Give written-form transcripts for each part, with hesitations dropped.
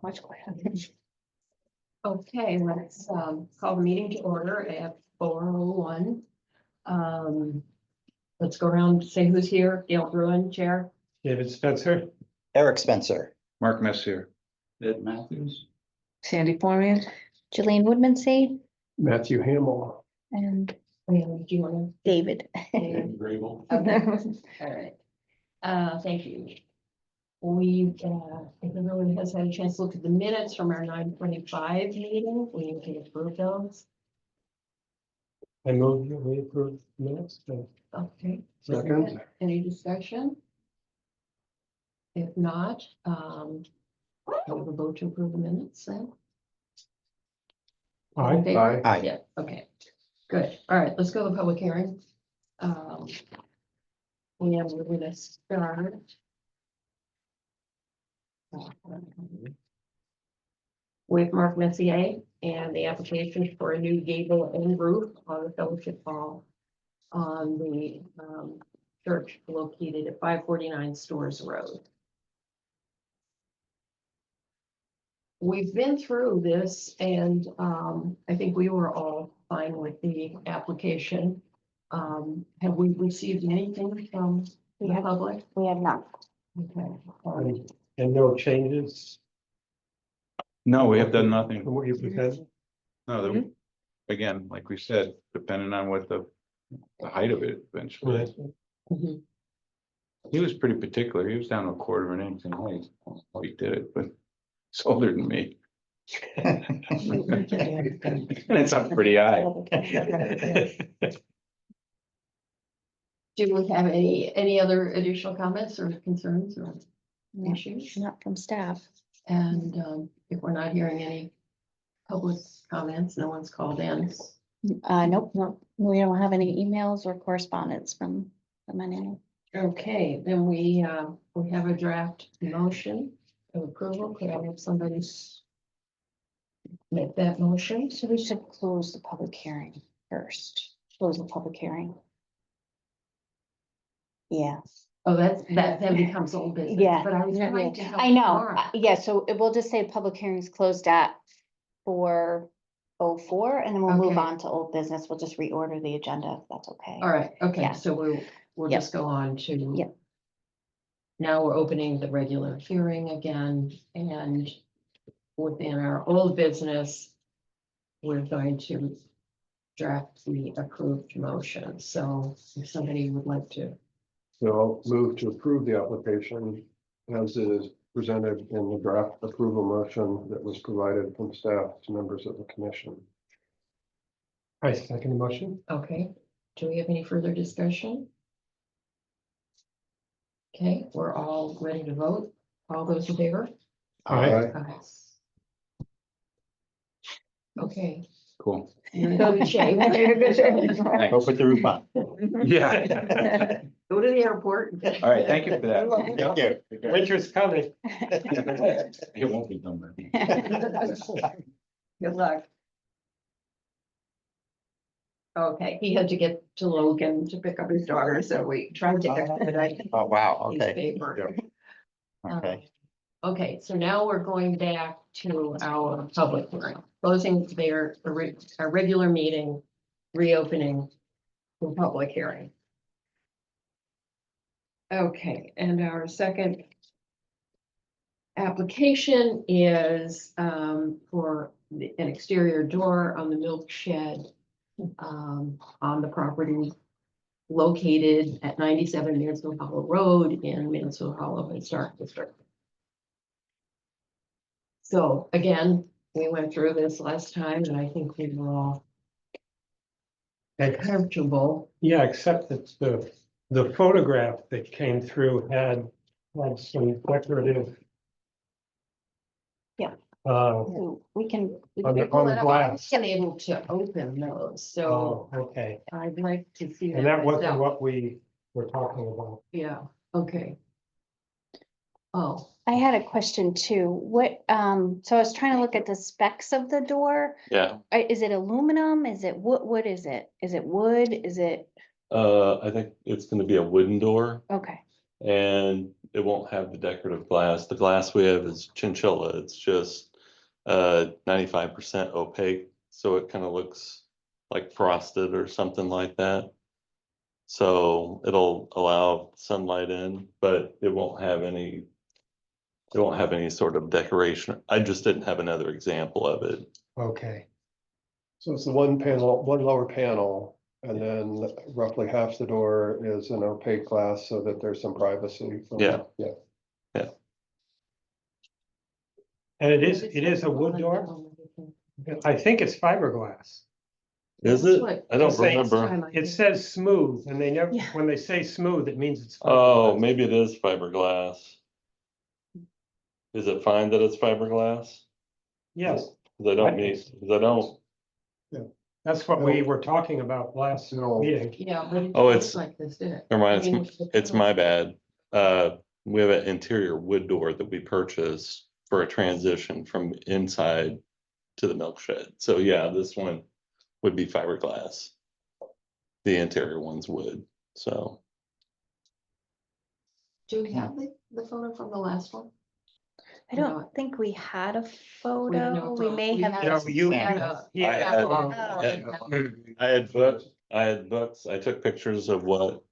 Much quieter. Okay, let's call the meeting to order at 4:01. Let's go around and say who's here. Gail Bruin, Chair. David Spencer. Eric Spencer. Mark Messier. Ed Matthews. Sandy Forman. Jillian Woodmansee Matthew Hamel. and And do you want David. to? Ed Grable. Okay, all right. Thank you. We, if everyone has had a chance to look at the minutes from our 9:25 meeting, we need to approve those. I move that we approve minutes. Okay. Second. Any discussion? If not, we'll vote to approve the minutes then. All in favor? Aye. Yeah, okay, good. All right, let's go to the public hearing. We're gonna start. With Mark Messier and the application for a new gable and roof on the Fellowship Hall on the church located at 549 Stores Road. We've been through this and I think we were all fine with the application. Have we received anything from the public? We have not. Okay. And no changes No, we have done nothing. from what you presented. No, again, like we said, depending on what the height of it eventually. Mhm. He was pretty particular. He was down to 1/4 of an inch in height. Oh, he did it, but it's older than me. And it's up pretty high. Do we have any other additional comments or concerns or issues? Not from staff. And if we're not hearing any public comments, no one's called in. Nope, we don't have any emails or correspondence from anyone. Okay, then we have a draft motion of approval. Could I have somebody make that motion? So we should close the public hearing first. Close the public hearing. Yeah, Oh, that then becomes old business. Yeah. But I was trying to help I know. Laura. Yeah, so we'll just say public hearings closed at 4:04 and then we'll move Okay. on to old business. We'll just reorder the agenda if that's okay. All right, okay, Yeah. so we'll Yep. just go on to. Yep. Now we're opening the regular hearing again, and within our old business, we're going to draft the approved motion. So if somebody would like to, So I'll move to approve the application as it is presented in the draft approval motion that was provided from staff to members of the commission. I second the motion. okay, do we have any further discussion? Okay, we're all ready to vote. All those in favor? Aye. Aye. Okay. Cool. You're in good shape. Go put the roof on. Yeah. Go to the airport. All right, thank you for that. Thank you. Winter's coming. It won't be done by then. Good luck. Okay, he had to get to Logan to pick up his daughter, so we tried to expedite Oh, wow, his okay, paper. okay. Okay, so now we're going back to our public hearing, closing our regular meeting, reopening the public hearing. Okay, and our second application is for an exterior door on the milk shed on the property located at 97 Mansfield Hollow Road in Mansfield Hollow Historic District. So again, we went through this last time and I think we were all comfortable. Yeah, except that the photograph that came through had some decorative. Yeah. We can. On the Pull it up. I glass. wasn't able to open those, so Oh, okay. I'd like to see. And that wasn't myself. what we were talking about. Yeah, okay. Oh, I had a question too. What, so I was trying to look at the specs of the door. Yeah, Is it aluminum? Is it wood? What is it? Is it wood? Is it, I think it's gonna be a wooden door okay, and it won't have the decorative glass. The glass we have is chinchilla. It's just 95% opaque, so it kind of looks like frosted or something like that. So it'll allow sunlight in, but it won't have any sort of decoration. I just didn't have another example of it. Okay, So it's the one panel, one lower panel, and then roughly half the door is an opaque glass so that there's some privacy. Yeah. Yeah. and it is a wood door? I think it's fiberglass. Is That's it? what- I don't Just say- remember. It says smooth, and they never, Yeah. when they say smooth, it means it's. Oh, fiberglass. maybe it is fiberglass. Is it fine that it's fiberglass? Yes, 'Cause I don't need, 'cause I don't, that's what we were talking about last No. meeting. Yeah, but it Oh, looks it's- like this, did it? never mind, I mean, it's my bad. We have an interior wood door that we purchased for a transition from inside to the milk shed. So yeah, this one would be fiberglass. The interior one's wood, so. Do we have the photo from the last one? I No. don't think we had a no photo. We photo. may We have. had- No, you, Yeah. yeah, I had books, I took pictures of what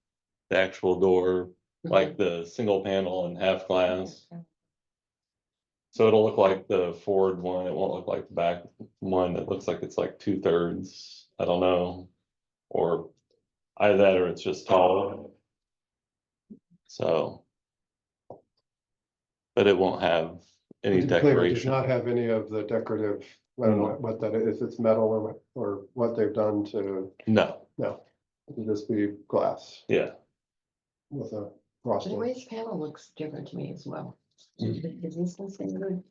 the actual door, like the single panel and half glass. So it'll look like the forward one, it won't look like the back one, it looks like it's like 2/3, I don't know. Or either that or it's just tall. So. But it won't have any To be clear, it does decoration, not have any of the decorative, I don't know what that is, if it's metal or what they've done to, no, no. It'll just be glass yeah, with a The frosting. raised panel looks different to me as well. Mm. Is this the standard?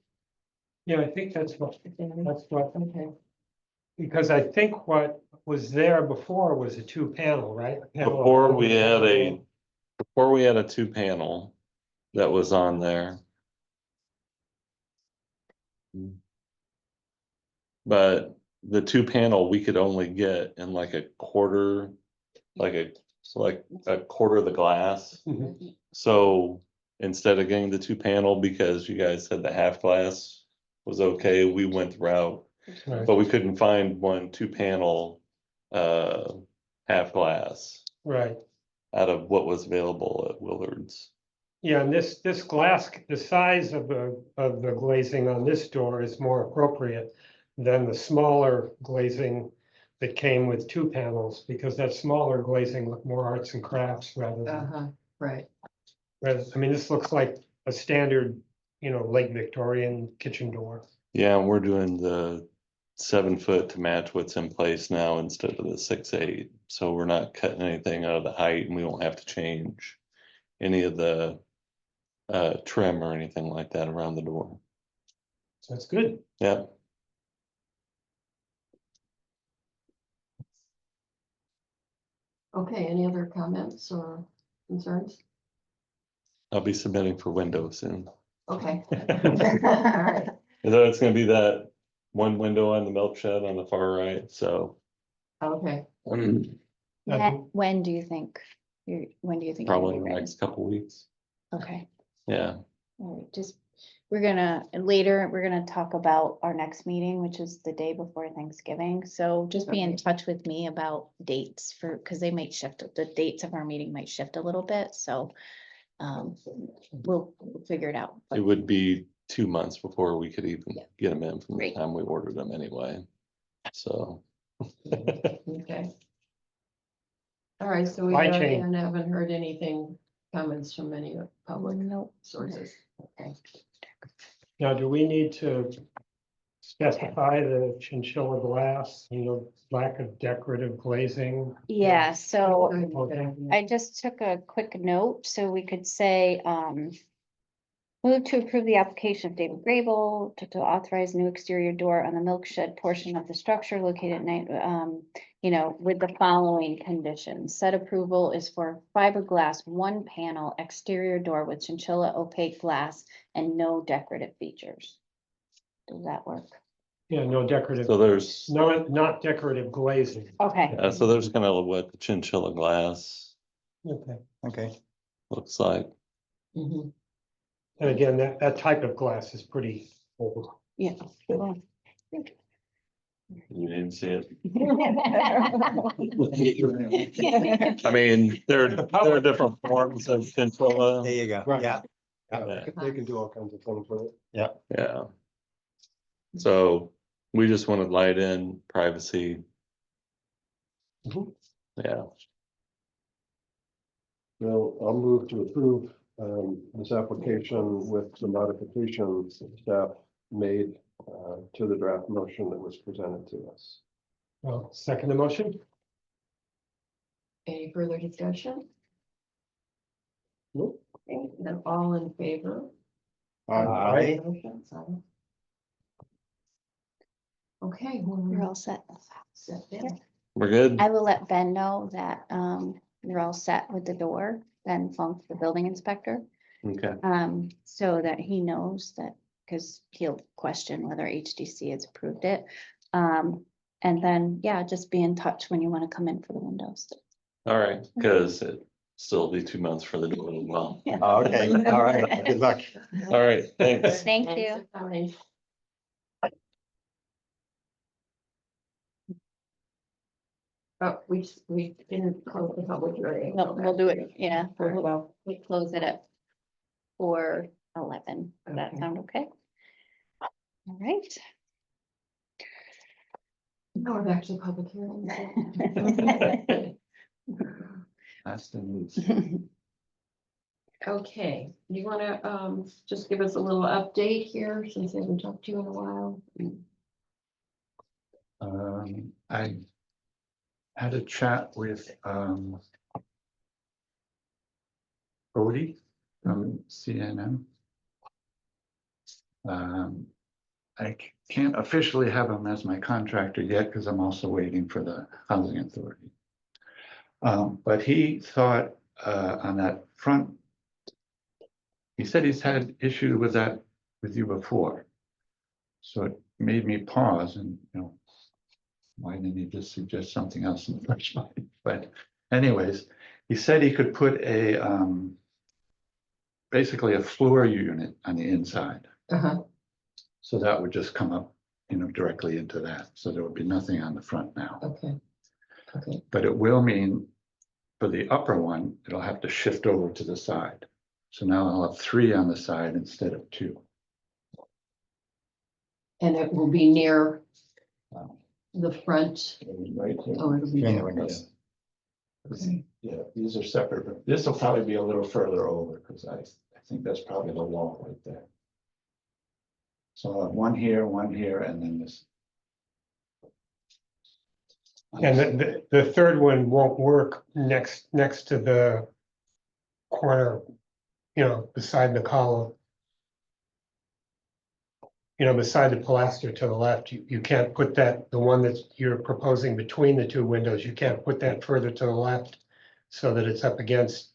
yeah, I think that's what, Okay, because I think what was there before was a two panel, right? before we had a 2-panel that was on there. But the 2-panel, we could only get in like a quarter, like a quarter of the glass. Mhm. So instead of getting the 2-panel, because you guys said the half glass was okay, we went the route. Right. But we couldn't find one 2-panel, half glass Right, out of what was available at Willard's. yeah, and this glass, the size of the glazing on this door is more appropriate than the smaller glazing that came with two panels, because that smaller glazing looked more arts and crafts rather than, right. I mean, this looks like a standard, late Victorian kitchen door. Yeah, and we're doing the 7-foot to match what's in place now instead of the 6'8". So we're not cutting anything out of the height and we won't have to change any of the trim or anything like that around the door. So it's good. Yeah, Okay, any other comments or concerns? I'll be submitting for windows soon. Okay. All right. So it's gonna be that one window on the milk shed on the far right, so. Okay, When do you think? When do you think? you'll Probably be in the ready? next couple weeks, Okay. yeah. All right, we're gonna talk about our next meeting, which is the day before Thanksgiving. So just be in Okay. touch with me about dates because they might shift, the dates of our meeting might shift a little bit, so. We'll figure it out. It would be 2 months before we could even Yeah. get them in from the Great. time we ordered them anyway, so. okay. All right, so we Supply chain. haven't heard anything, comments from any public Nope. sources. Okay. Now, do we need to specify the chinchilla glass, lack of decorative glazing? Yeah, so Okay. I just took a quick note, so we could say, move to approve the application of David Grable to authorize new exterior door on the milk shed portion of the structure located at night, with the following conditions. Said approval is for fiberglass, 1-panel exterior door with chinchilla opaque glass and no decorative features. Does that work? Yeah, no decorative, So there's, not decorative glazing. Okay, so there's kind of what the chinchilla glass Okay. Okay, looks like. Mhm. And again, that type of glass is pretty old. Yeah. Well, You didn't see it. I mean, there are different forms of There chinchilla. you go. Right. Yeah. They can do all kinds of things with it. Yeah. So we just wanted light in privacy. Mhm. Yeah, Well, I'll move to approve this application with the modifications that staff made to the draft motion that was presented to us. Well, second the motion? Any further discussion? Nope. Okay, then all in favor? Aye. Motion, sorry. Okay, You're we're all set. set there. we're good. I will let Ben know that you're all set with the door, Ben Funk, the building inspector. Okay, So that he knows that, because he'll question whether HDC has approved it. And then, yeah, just be in touch when you want to come in for the windows. all right, because it still be 2 months for the door as well. Okay, all right, good luck. All right, thanks. Thank Thanks you. for coming. Oh, we didn't close the public hearing. No, we'll do it, yeah, Very well. we close it at 4:11. Does that Okay. sound okay? All right. Now we're back to the public hearing. That's the news. Okay, you wanna just give us a little update here since I haven't talked to you in a while? I had a chat with, Cody from CNN. I can't officially have him as my contractor yet because I'm also waiting for the housing authority. But he thought, on that front, he said he's had issue with that with you before. So it made me pause and, why didn't he just suggest something else in the first place? But anyways, he said he could put a, basically a floor unit on the inside. Uh-huh, So that would just come up, directly into that. So there would be nothing on the front now. okay. Okay, But it will mean for the upper one, it'll have to shift over to the side. So now I'll have 3 on the side instead of 2. and it will be near Um, the front. Right here. Oh, it'll be Between the there. windows. Okay. Yeah, these are separate, but this will probably be a little further over because I think that's probably the wall right there. So I'll have one here, and then this. And the third one won't work next to the corner, beside the column. Beside the pilaster to the left, you can't put that, the one that you're proposing between the 2 windows, you can't put that further to the left so that it's up against.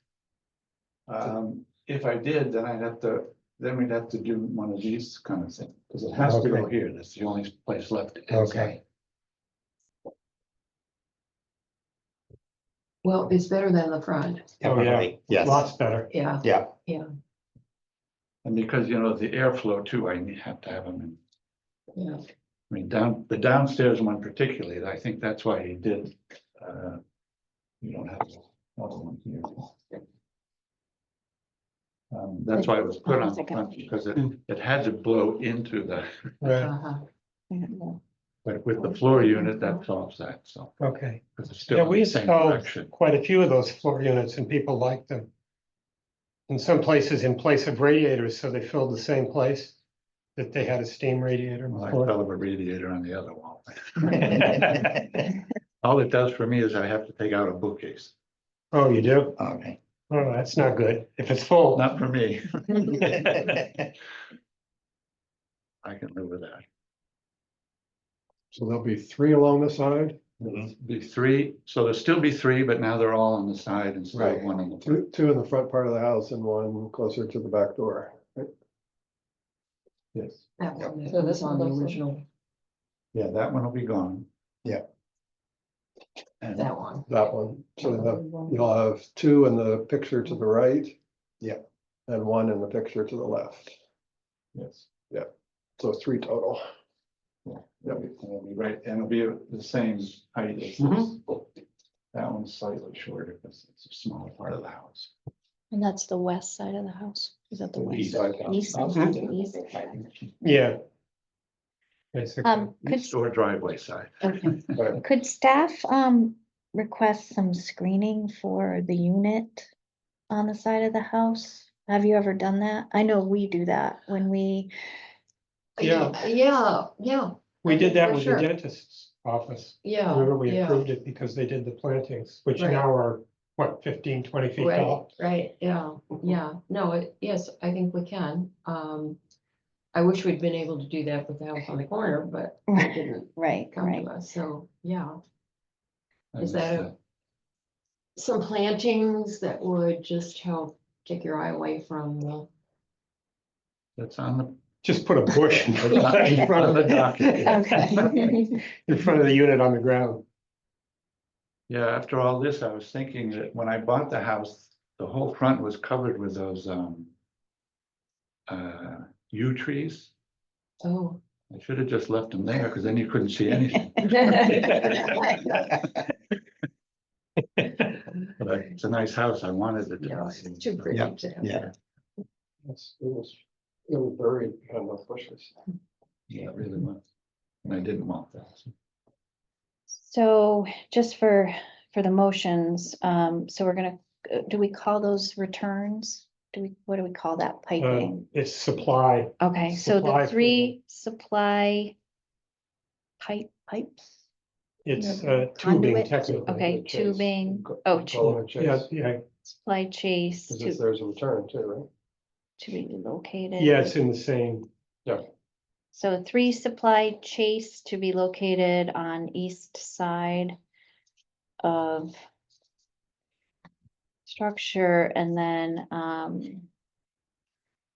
If I did, then we'd have to do one of these kind of things, because it has to go Okay. here. That's the only place left. Okay. inside. Well, it's better than the front. Oh, yeah. Definitely, yes, Lots better. Yeah, yeah, yeah, And because, the airflow too, have to have them in. yeah. I mean, the downstairs one particularly, I think that's why he did, you don't have another one here. That's why it was put on the front, because it had to blow into the, Right, Uh-huh. but with the floor unit, that solves that, so. okay. Because it's still Yeah, in we the same installed direction. quite a few of those floor units and people liked them. In some places, in place of radiators, so they filled the same place that they had a steam radiator Well, I before. fell of a radiator on the other wall. All it does for me is I have to take out a bookcase, Oh, you do? okay. Oh, that's not good. If it's full. not for me. I can live with that. So there'll be 3 along the side, Be 3, so there'll still be 3, but now they're all on the side instead of Right. one on the front. 2 in the front part of the house and 1 closer to the back door. Right? Yes. That one So this is on the one goes- original, Yeah, that one will be gone. Yeah. And that one. That one. So you'll have 2 in the picture to the right. Yeah. and one in the picture to the left. Yes. So 3 total. It'll be right, and it'll be the same height as this. That one's slightly shorter because it's a smaller part of the house. And that's the west side of the house. Is that the The west? east side. East side, east. Yeah. Basically, Could, East or driveway side. okay. Right. Could staff, request some screening for the unit on the side of the house? Have you ever done that? I know we do that when we, Yeah. Yeah. we did that For with the sure. dentist's office. Yeah. Remember, we yeah. approved it because they did the plantings, which Right. now are, what, 15, 20 feet Right, tall? right, yeah, no, yes, I think we can, I wish we'd been able to do that with the house on the corner, but it didn't right, come right. to us, so, yeah. And Is that it's, some plantings that would just help take your eye away from the. That's on the. Just put a bush in front of the the, docket. Okay. in front of the unit on the ground. Yeah, after all this, I was thinking that when I bought the house, the whole front was covered with those yew trees. Oh. I should have just left them there because then you couldn't see anything. But it's a nice house. I wanted it. No, it's too pretty Yeah, to have. yeah. It was buried behind those bushes. Yeah, it really was. And I didn't want that. So just for the motions, so we're gonna, do we call those returns? What do we call that piping? It's supply, Okay, so supply the for 3 supply pipes? it's Conduit? tubing technically. Okay, Chase. tubing, Call it Yeah, chase. yeah, supply chase Because there's a return too, to be located. yeah, it's in the same, So 3 supply chase to be located on east side of structure, and then,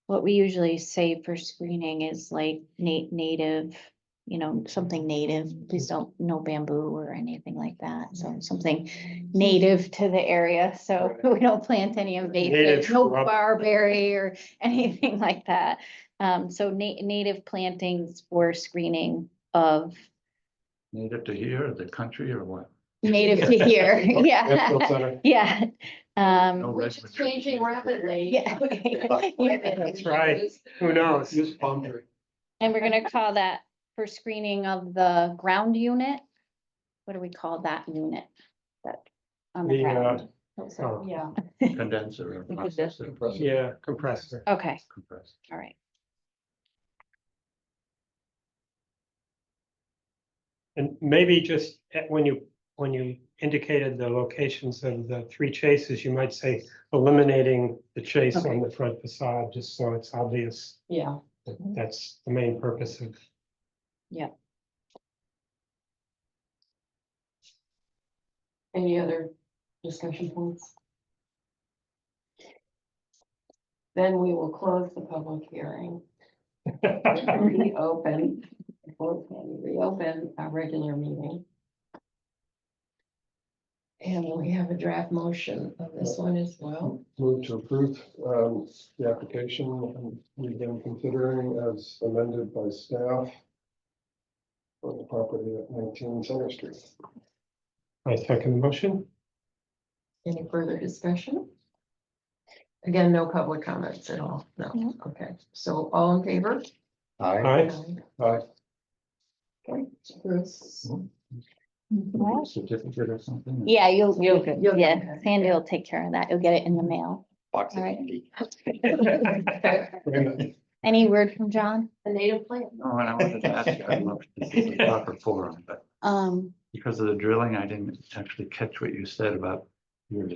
what we usually say for screening is like native, something native. Please don't, no bamboo or anything like that. So something native to the area. So we don't plant any invasive, Native no shrub. barberry or anything like that. So native plantings for screening of Native to here, the country or what? native to here. Yeah, Landfill center. yeah. No Which is redwood. changing rapidly. Yeah. That's right. Who knows? Use palm tree. And we're gonna call that for screening of the ground unit. What do we call that unit? That on the The, ground? oh, Yeah. Condenser or We could just- processor. yeah, compressor. Okay, Compressor. all right. And maybe just when you indicated the locations of the 3 chases, you might say eliminating the chase on the front facade, just so it's obvious Yeah, that that's the main purpose of. any other discussion points? Then we will close the public hearing. Reopen our regular meeting. And we have a draft motion of this one as well. Move to approve the application we've been considering as amended by staff for the property at 19 Center Street. I second the motion. Any further discussion? Again, no public comments at all. No, No. okay, so all in favor? Aye. Aye. Aye. Okay, Bruce. Certificate or something? Yeah, you'll, You'll get yeah, that. Sandy will take care of that. You'll get it in the mail. Box of All right. candy. Any word from John? The native plant. No, and I wanted to ask you, I don't know if this is the proper forum, but because of the drilling, I didn't actually catch what you said about your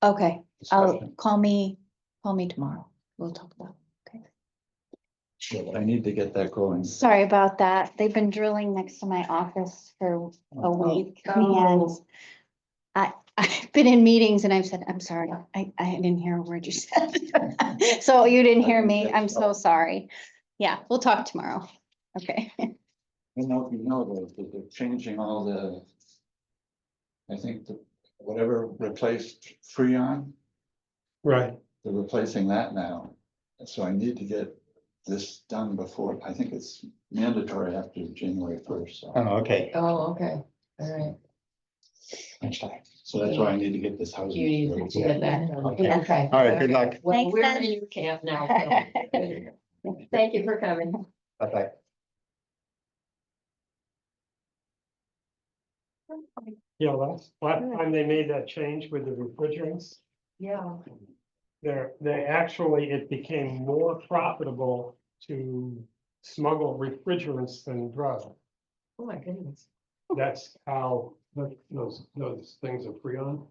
Okay, discussion. call me tomorrow. We'll talk about it. I need to get that going. Sorry about that. They've been drilling next to my office for a week, and I've been in meetings and I've said, I'm sorry, I didn't hear a word you said. So you didn't hear me. I'm so sorry. Yeah, we'll talk tomorrow. Okay. I know, they're changing all I think whatever replaced Freon, Right, they're replacing that now. So I need to get this done before, I think it's mandatory after January 1st. So. Oh, okay. Oh, okay, all right. Next time. So that's why I need to get this housing. You need to get that done. Okay. Okay. All right, good luck. Well, Thanks, we're Ed. in your camp now. Phil. Thank you for coming. Bye-bye. Yeah, last time they made that change with the refrigerants, Yeah. they actually, it became more profitable to smuggle refrigerants than drugs. Oh, my goodness. That's how those things are freon.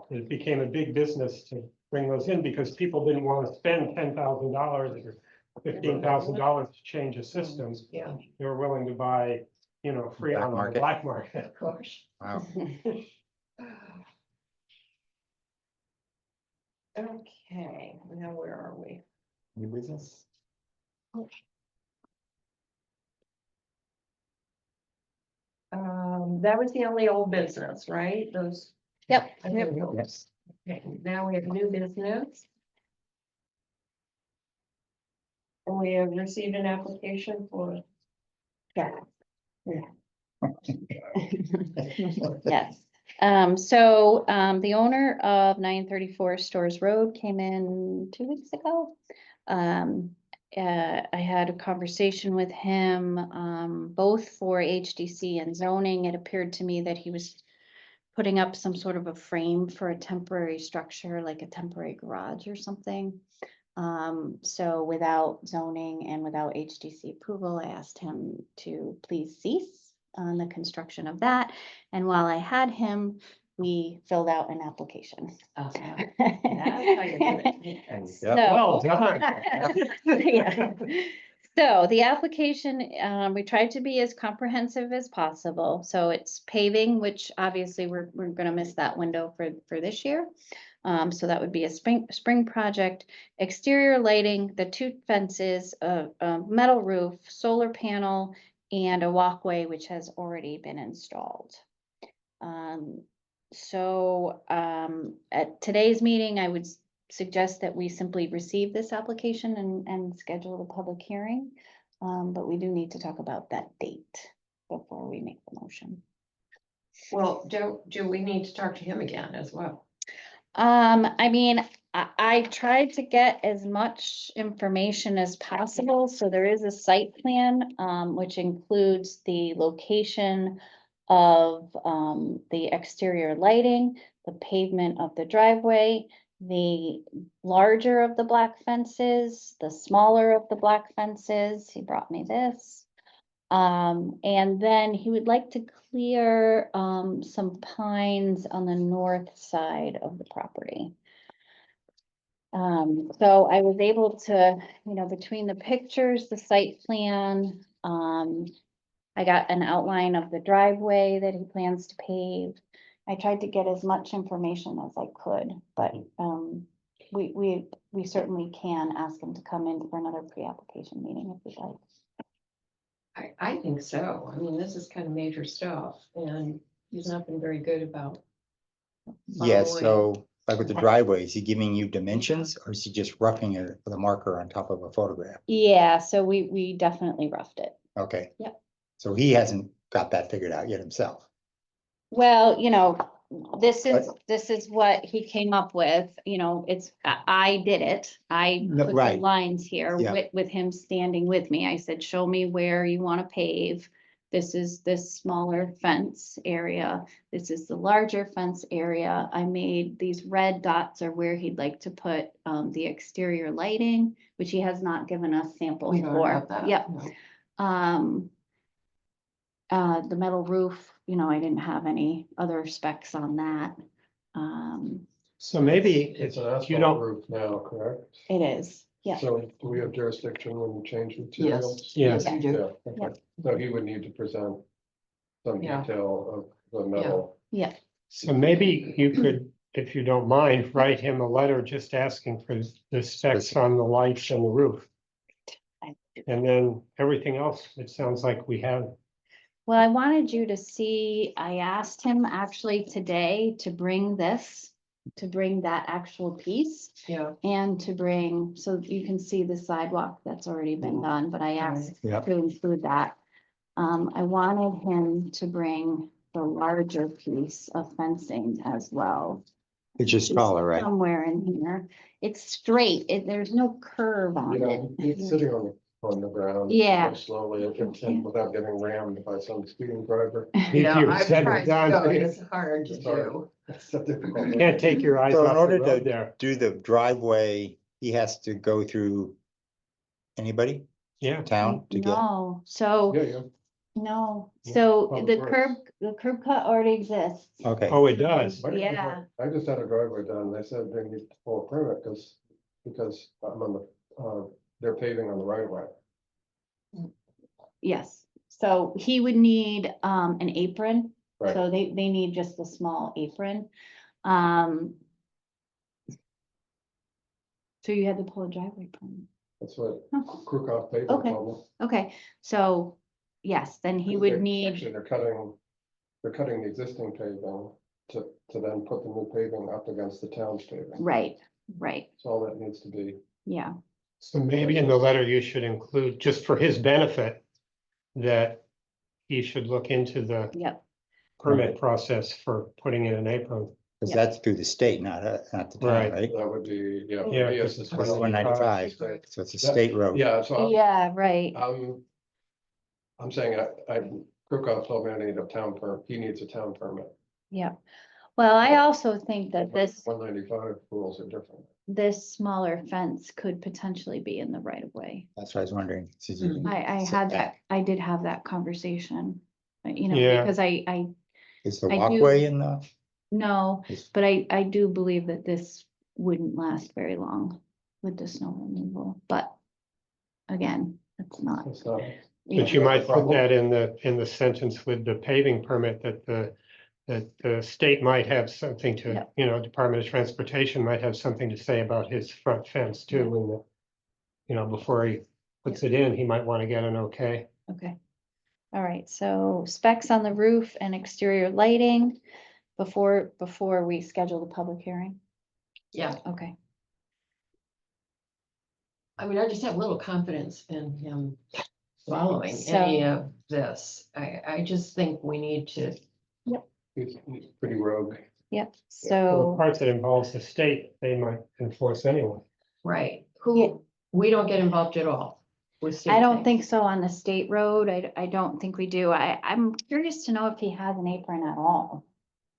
It became a big business to bring those in because people didn't want to spend $10,000 or $15,000 to change a system. Yeah, They were willing to buy, freon on the market. black market. of course. Wow. Okay, now where are we? New business? That was the only old business, right? Those. Yep. I think it was. Okay, now we have new business. And we have received an application for. Yeah. Yes, the owner of 934 Stores Road came in 2 weeks ago. I had a conversation with him, both for HDC and zoning. It appeared to me that he was putting up some sort of a frame for a temporary structure, like a temporary garage or something. So without zoning and without HDC approval, I asked him to please cease on the construction of that. And while I had him, we filled out an application. That's how you do it. And, So- yeah, Well done. Yeah. So the application, we tried to be as comprehensive as possible. So it's paving, which obviously we're gonna miss that window for this year. So that would be a spring project, exterior lighting, the 2 fences, a metal roof, solar panel, and a walkway, which has already been installed. At today's meeting, I would suggest that we simply receive this application and schedule the public hearing. But we do need to talk about that date before we make the motion. Well, do we need to talk to him again as well? I mean, I tried to get as much information as possible, so there is a site plan, which includes the location of, the exterior lighting, the pavement of the driveway, the larger of the black fences, the smaller of the black fences. He brought me this. And then he would like to clear, some pines on the north side of the property. So I was able to, between the pictures, the site plan, I got an outline of the driveway that he plans to pave. I tried to get as much information as I could, but, we certainly can ask him to come in for another pre-application meeting if we'd like. I think so. I mean, this is kind of major stuff and he's not been very good about. Yeah, Following. so like with the driveway, is he giving you dimensions or is he just roughing it with a marker on top of a photograph? Yeah, so we definitely roughed it. Okay. Yep. So he hasn't got that figured out yet himself. Well, this is what he came up with, I did it. I No, put the right. lines here Yeah. with him standing with me. I said, show me where you want to pave. This is this smaller fence area. This is the larger fence area. I made these red dots are where he'd like to put the exterior lighting, which he has not given us samples We don't for. have that. Yep. no. The metal roof, I didn't have any other specs on that. So maybe It's if an you asphalt don't, roof now, correct? it is, yeah. So do we have jurisdiction when we change materials? Yes. Yes, you do. Yeah, okay. So he would need to present some Yeah. detail of the metal. So maybe you could, if you don't mind, write him a letter just asking for the specs on the lights and the roof. And then everything else, it sounds like we have. Well, I wanted you to see, I asked him actually today to bring this to bring that actual piece Yeah, and to bring, so you can see the sidewalk that's already been done, but I asked Yep. to include that. I wanted him to bring the larger piece of fencing as well. It's just taller, right? Somewhere in here. It's straight. There's no curve on You know, it. he's sitting on the ground. Yeah. Slowly and without getting rammed by some speeding driver. yeah, Easier I've said tried than to done. go, it's hard to It's hard. do. It's so difficult. Can't take your eyes So in off the order road to there. do the driveway, he has to go through anybody, Yeah. town to get? No, so, Yeah, yeah. no, Yeah, so Public the curb cut already exists. Okay, Oh, it does. Yeah. I just had a driveway done, they said they need to pull a permit because I'm on the, they're paving on the right of way. Yes, so he would need an apron, Right. so they need just a small apron. So you had to pull a driveway permit. That's what Oh, Krukov paving Okay. told me. okay, so, yes, then he would need, Actually, they're cutting the existing paving to then put the new paving up against the town's paving. right, So all that needs to be, yeah, So maybe in the letter you should include, just for his benefit, that he should look into the yep, permit process for putting in an apron. because Yeah. that's through the state, not the town, Right. right? that would be, yeah. for Yeah, me, because it's it's the 195, state. so it's a That- state road. Yeah, so yeah, right, I'm saying Krukov told me I need a town he needs a town permit. yeah. Well, I also think that this, 195 rules are different. this smaller fence could potentially be in the right of way. That's what I was wondering. I did have that conversation, you know, Yeah. because I Is the I do- walkway in the? no, is- but I do believe that this wouldn't last very long with the snow removal, but again, it's not. It's not, But you might put that in the sentence with the paving permit that the state might have something to, Yep. you know, Department of Transportation might have something to say about his front fence too. And you know, before he puts it in, he might want to get an okay. Okay. All right, so specs on the roof and exterior lighting before we schedule the public hearing. Yeah, Okay, I mean, I just have little confidence in him following So- any of this. I just think we need to, he's pretty rogue. yep, So the so, parts that involves the state, they might enforce anyway. right, Yeah. we don't get involved at all with state I don't things. think so on the state road. I don't think we do. I'm curious to know if he has an apron at all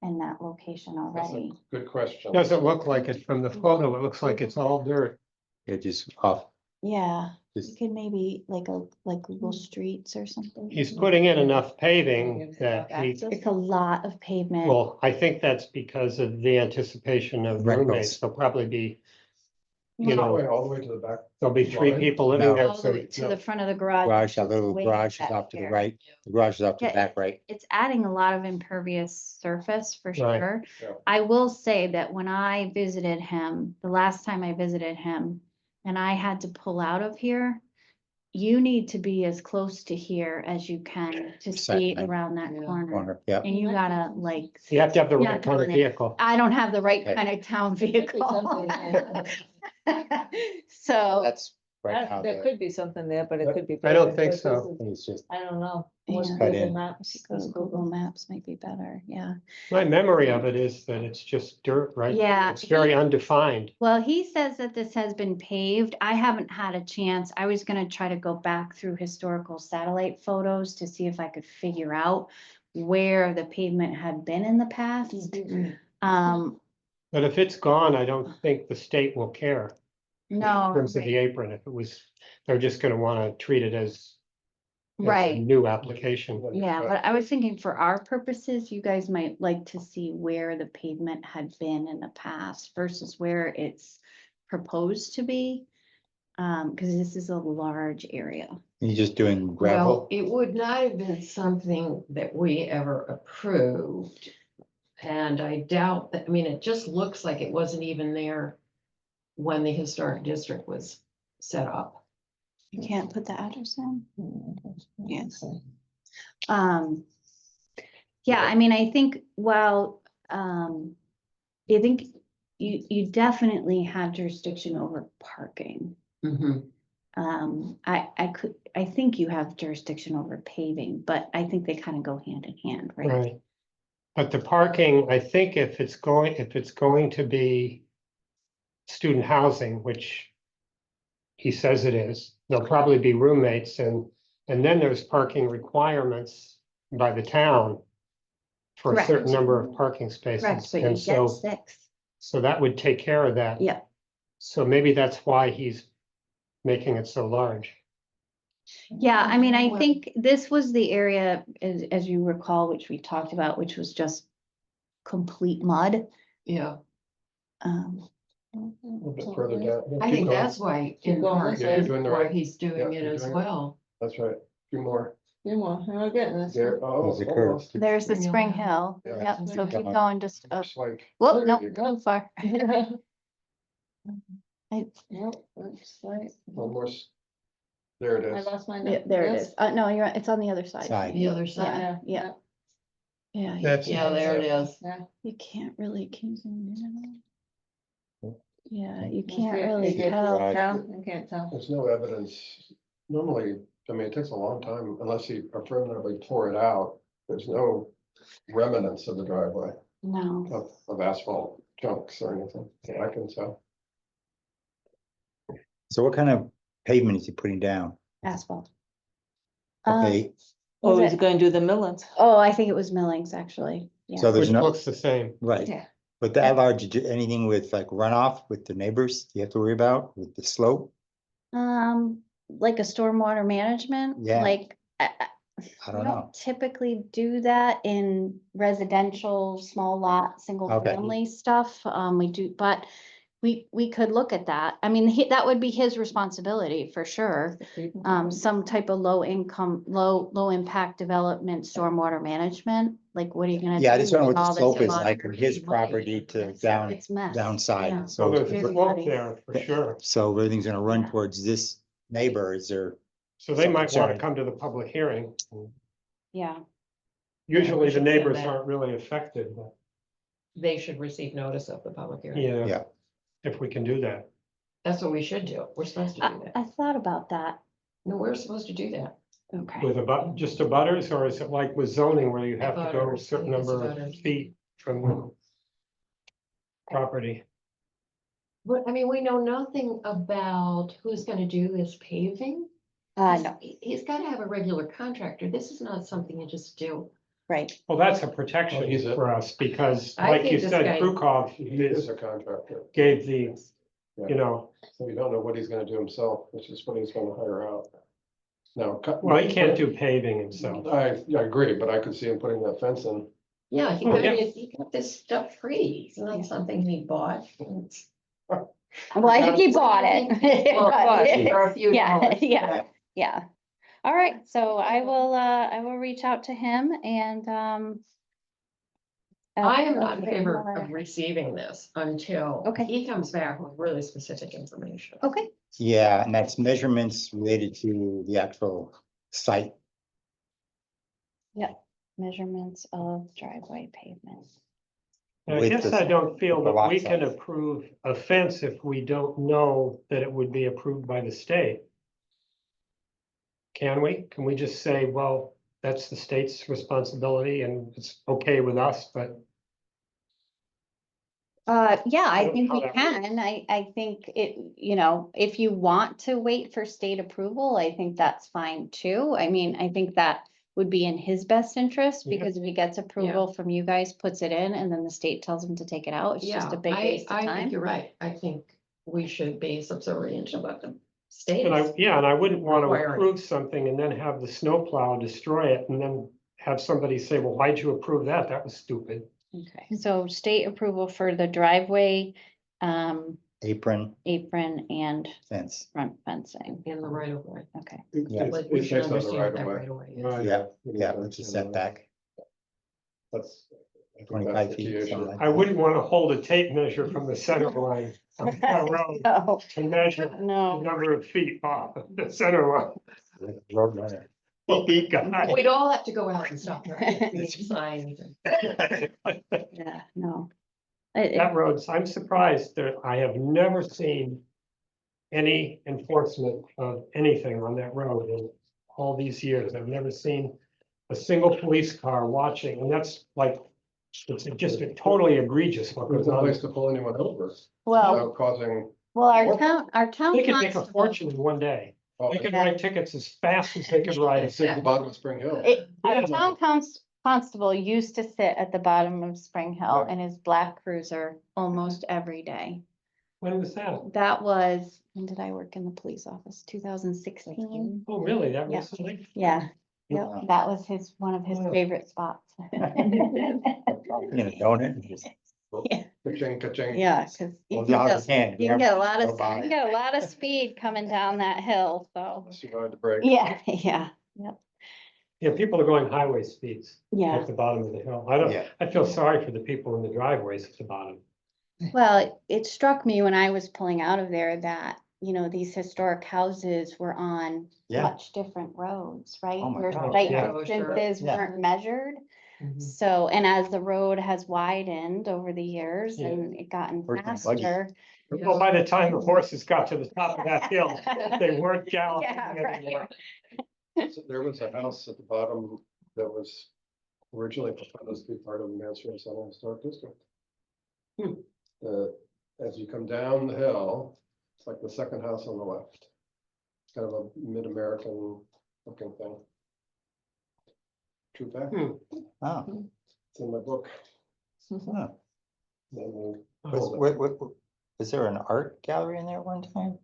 in that location That's a already. good question. Doesn't look like it from the photo. It looks like it's all dirt. It just off, Yeah, you just, could maybe like Google Streets or something. He's putting in enough paving that he, It's a lot of pavement. well, I think that's because of the anticipation of Rentals. roommates. There'll probably be, you All the know, way, all the way to the back. there'll be three Line? people living No. there. All the So way to the front of the garage. garage, that little way garage is back off to the here. right, the garage is off to the Yeah, back, right? It's adding a lot of impervious surface for Right. sure. Yeah. I will say that when I visited him, the last time I visited him, and I had to pull out of here, you need to be as close to here as you can to see Exactly. around that Yeah. corner. Corner, yeah. And you gotta like, You have to have the Yeah, right kind of on it. vehicle. I don't have the right Okay. kind of town vehicle. something, yeah. So, That's right now, There could be something there, but it could be. I don't better, think but so. this is- it's just, I don't know. What's Yeah. Cut Google in. Maps? go to Google Maps might be better, yeah. My memory of it is that it's just dirt, right? Yeah, It's very undefined. Well, he says that this has been paved. I haven't had a chance. I was gonna try to go back through historical satellite photos to see if I could figure out where the pavement had been in the past. Um, But if it's gone, I don't think the state will care in no, terms of the apron. If it was, they're just gonna wanna treat it as a right, new application. yeah, but I was thinking for our purposes, you guys might like to see where the pavement had been in the past versus where it's proposed to be. Cause this is a large area. you're just doing Well, gravel, it would not have been something that we ever approved. And I doubt that, I mean, it just looks like it wasn't even there when the historic district was set up. You can't put the address in? Yes. Yeah, I mean, I think, well, I think you definitely have jurisdiction over parking. Mhm. I think you have jurisdiction over paving, but I think they kind of go hand in hand, right? Right. But the parking, I think if it's going to be student housing, which he says it is, there'll probably be roommates and then there's parking requirements by the town for a Correct. certain number of parking Correct, spaces. but you And get so, 6. so that would take care of that. Yeah, So maybe that's why he's making it so large. yeah, I mean, I Well- think this was the area, as you recall, which we talked about, which was just complete mud. Yeah, Um, A little bit further down. I Keep think going. that's why, Keep in going part, this Yeah, you're way. doing the why right, he's doing Yeah, it you're as doing it. well. that's right. Few more. You want, we're getting this. There, oh, There's a curve. almost. there's the Spring Spring Hill. Hill. Yeah. Yep, so keep Uh-huh. going, just, Looks like, whoop, There nope, you go. too far. Nope, that's right. one more. There it I is. lost my. Yeah, note. there it Yes? is. No, you're, right, it's on the other side. Side. The other side. Yeah, yeah, That's- Yeah, there it is. Yeah. you can't really, can you zoom in at all? Yeah, you You can't can't- really you can't tell. You can't tell. There's no evidence. Normally, I mean, it takes a long time unless he affirmatively tore it out. There's no remnants of the driveway No, of asphalt chunks or anything. that I can tell. So what kind of pavement is he putting down? asphalt. Okay, Oh, Was he's it- going to do the Millens. Oh, I think it was Millings, actually. Yeah. so there's Which no, looks the same. right, Yeah. but that large, you do anything with like runoff with the neighbors you have to worry about with the slope? Like a stormwater management, Yeah. like, I we don't know. typically do that in residential, small lot, single Okay. family stuff. We do, but we could look at that. I mean, that would be his responsibility for sure. Some type of low income, low impact development, stormwater management, like what are you gonna do? Yeah, I just don't know with what the all this slope is water? like from his property to down, It's mess. Yeah. downside, So there's Very a slope muddy. there for sure. so everything's gonna run Yeah. towards this neighbor, is there? So they Some might want to concern. come to the public hearing. Yeah, Usually the should send neighbors that. aren't really affected, but They should receive notice of the public hearing. yeah. Yeah. If we can do that. That's what we should do. We're supposed to do I that. thought about that. No, we're supposed to do that. Okay. With just a butters, or is it like with zoning where you have to go a Abutters, I certain think it's number of abutters. feet from the property? But, I mean, we know nothing about who's gonna do this paving. No, He's gotta have a regular contractor. This is not something you just do. right. Well, that's a protection Well, he's a- for us because I like think you this said, guy- Krukov He is a contractor, gave the, you know, so you don't know what he's gonna do himself, which is what he's gonna hire out. Now. well, he can't do paving himself. I agree, but I could see him putting that fence in. Yeah, he Oh, got yeah. it, he got this stuff free. It's not something he bought. It's- Well, I think he bought it. Well, but- for a few Yeah, dollars. yeah, yeah. All right, so I will reach out to him and, I am not in okay, favor more- of receiving this until Okay. he comes back with really specific information. Okay, Yeah, and that's measurements related to the actual site. measurements of driveway pavement. I With guess the- I don't feel with the that lot we can size. approve a fence if we don't know that it would be approved by the state. Can we? Can we just say, well, that's the state's responsibility and it's okay with us, but Yeah, I don't think know we how that can. I think it, if you want to wait for state approval, I think that's fine too. I mean, I think that would be in his best interest Yeah. because if he gets approval from you guys, puts it in, and then the state tells him to take it out, it's just a big waste of I think time. you're right. I think we should be subservient to what the state And is. and I wouldn't want to Requiring. approve something and then have the snowplow destroy it and then have somebody say, well, why'd you approve that? That was stupid. Okay, so state approval for the driveway, Apron apron and fence. front fencing. In the right of way. Okay, Yeah. But we It's should based on the understand right what of that way. right of way is. Right. Yeah, We need yeah, to which is understand that. setback. That's. I think 25 that's the key feet, issue. something like I wouldn't want to hold a tape measure from the center line of a road oh, to measure the no, number of feet off the center line. Road runner. Beep, guy. We'd all have to go out and stop. Signs. yeah, no. That road's, I'm surprised that I have never seen any enforcement of anything on that road in all these years. I've never seen a single police car watching, and that's like, it's just a totally egregious what There's goes no on. place to pull anyone over Well, without causing. our town. They could make a constable- fortune in one day. Oh, They could write tickets as fast as they could write. It's at the bottom of Spring Hill. Our Yeah. town constable used to sit at the bottom of Spring Hill Yeah. in his black cruiser almost every day. When was that? That was, when did I work in the police office? 2016? Oh, really? That Yeah. recently? Yeah, yep, that was one of his Wow. favorite spots. You know, donut. and just- Ka-ching, ka-ching. Yeah, cause Well, the other hand, you can get a lot of, go by. you can get a lot of speed coming down that hill, so. Survived the break. Yeah, yeah, Yeah, people are going highway speeds yeah. at the bottom of the hill. I don't, Yeah. I feel sorry for the people in the driveways at the bottom. Well, it struck me when I was pulling out of there that, these historic houses were on Yeah. much different roads, right? Oh my Where God. site Yeah. distances Yeah. weren't measured. Mhm. So, and as the road has widened over the years Yeah. and it gotten Where's my buggy? faster. Well, by the time the horses got to the top of that hill, they weren't galloping Yeah, right. anymore. So there was a house at the bottom that was originally proposed to be part of the Mansfield Center Historic District. Hmm. As you come down the hill, it's like the second house on the left. It's kind of a mid-American looking thing. True fact, Hmm. Oh, it's in my book. huh. Then we Oh, built it. Was there an art gallery in there one time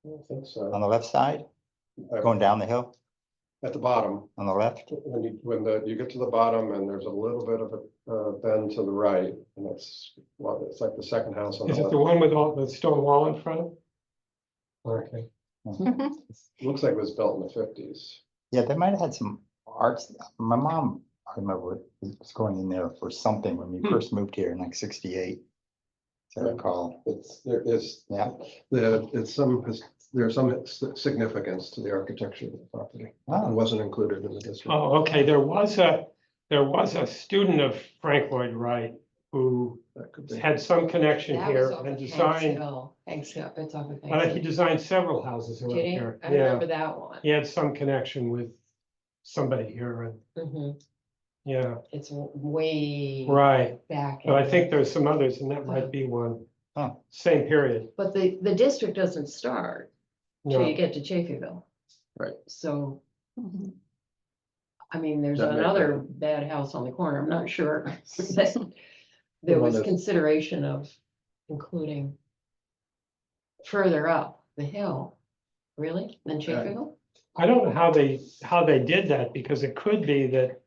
I don't think on so. the left side, going down the hill At the bottom, on the left? when you get to the bottom and there's a little bit of a bend to the right, and it's like the second house on the Is it left. the one with all the stone wall in front? Okay. Looks like it was built in the 50s. Yeah, they might have had some arts. My mom, I remember, was going in there for something when we Hmm. first moved here in like 68. As I Yeah. recall. There is, Yeah. there's some significance to the architecture of the property. It Oh, wasn't included in the district. Oh, okay, there was a student of Frank Lloyd Wright who That could be. had some connection That here was off and of Hanks designed, Hill. Hanks Hill, it's off of he Hanks Hill. designed several houses around Did he? here. I Yeah, remember that one. he had some connection with somebody here and, Mhm. yeah, It's way right. back. But I in think there. there's some others and that might be one, oh, same period. But the district doesn't start till No, you get to Chafeeville. Right. So, Mhm. I mean, there's That may be- another bad house on the corner, I'm not sure. that There one was that's- consideration of including further up the hill, really, than Chafeeville? I don't know how they did that because it could be that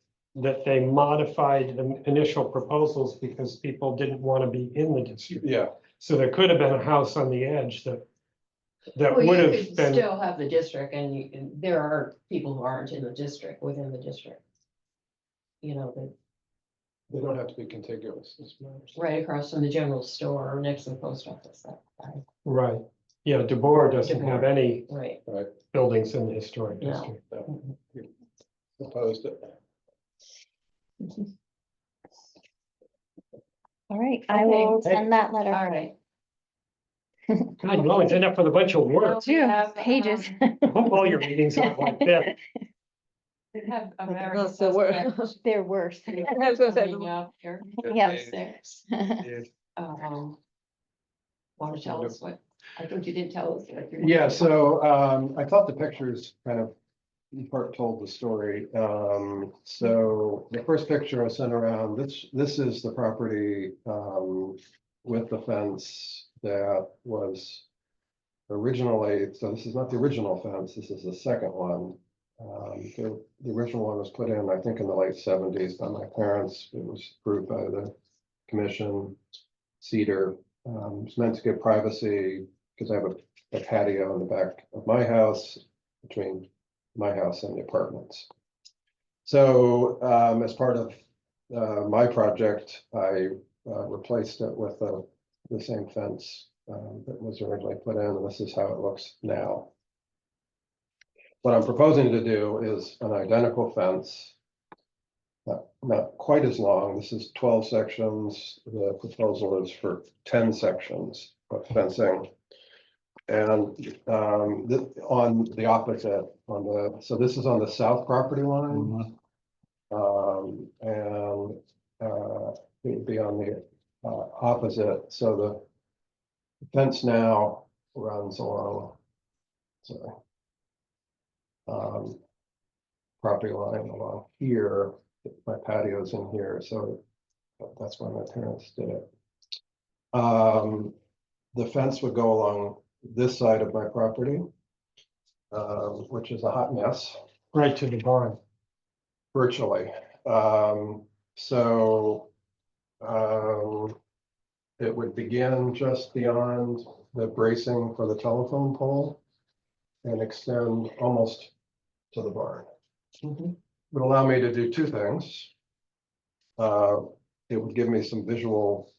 they modified the initial proposals because people didn't want to be in the district. Yeah, So there could have been a house on the edge that Well, would you have could been, still have the district and there are people who aren't in the district, within the district. You know, they don't have to be contiguous. It's matters. right across from the general store or next to the post office, right. Yeah, DeBoer doesn't have any right. Right, buildings in the historic No. district. opposed it. All right, I Okay. will send that letter. All right. God, you always end up with a bunch of work. Two have, pages. I hope all your meetings are like that. We have Oh, American so we're- Suspects They're worse. I was gonna say, coming up here. Yes. Want to tell us what, I think you did tell us. what you're- Yeah, so I thought the pictures kind of in part told the story. So the first picture I sent around, this is the property with the fence that was originally, so this is not the original fence, this is the second one. The original one was put in, I think, in the late 70s by my parents. It was approved by the commission, cedar. It's meant to give privacy because I have a patio in the back of my house between my house and the apartments. So as part of my project, I replaced it with the same fence that was originally put in, and this is how it looks now. What I'm proposing to do is an identical fence not quite as long. This is 12 sections. The proposal is for 10 sections of fencing. And on the opposite, so this is on the south property line. And it would be on the opposite, so the fence now runs along. Sorry. Property line along here, my patio's in here, so that's why my parents did it. The fence would go along this side of my property, which is a hot mess. Right to the barn. Virtually. It would begin just beyond the bracing for the telephone pole and extend almost to the barn. Would allow me to do two things. It would give me some visual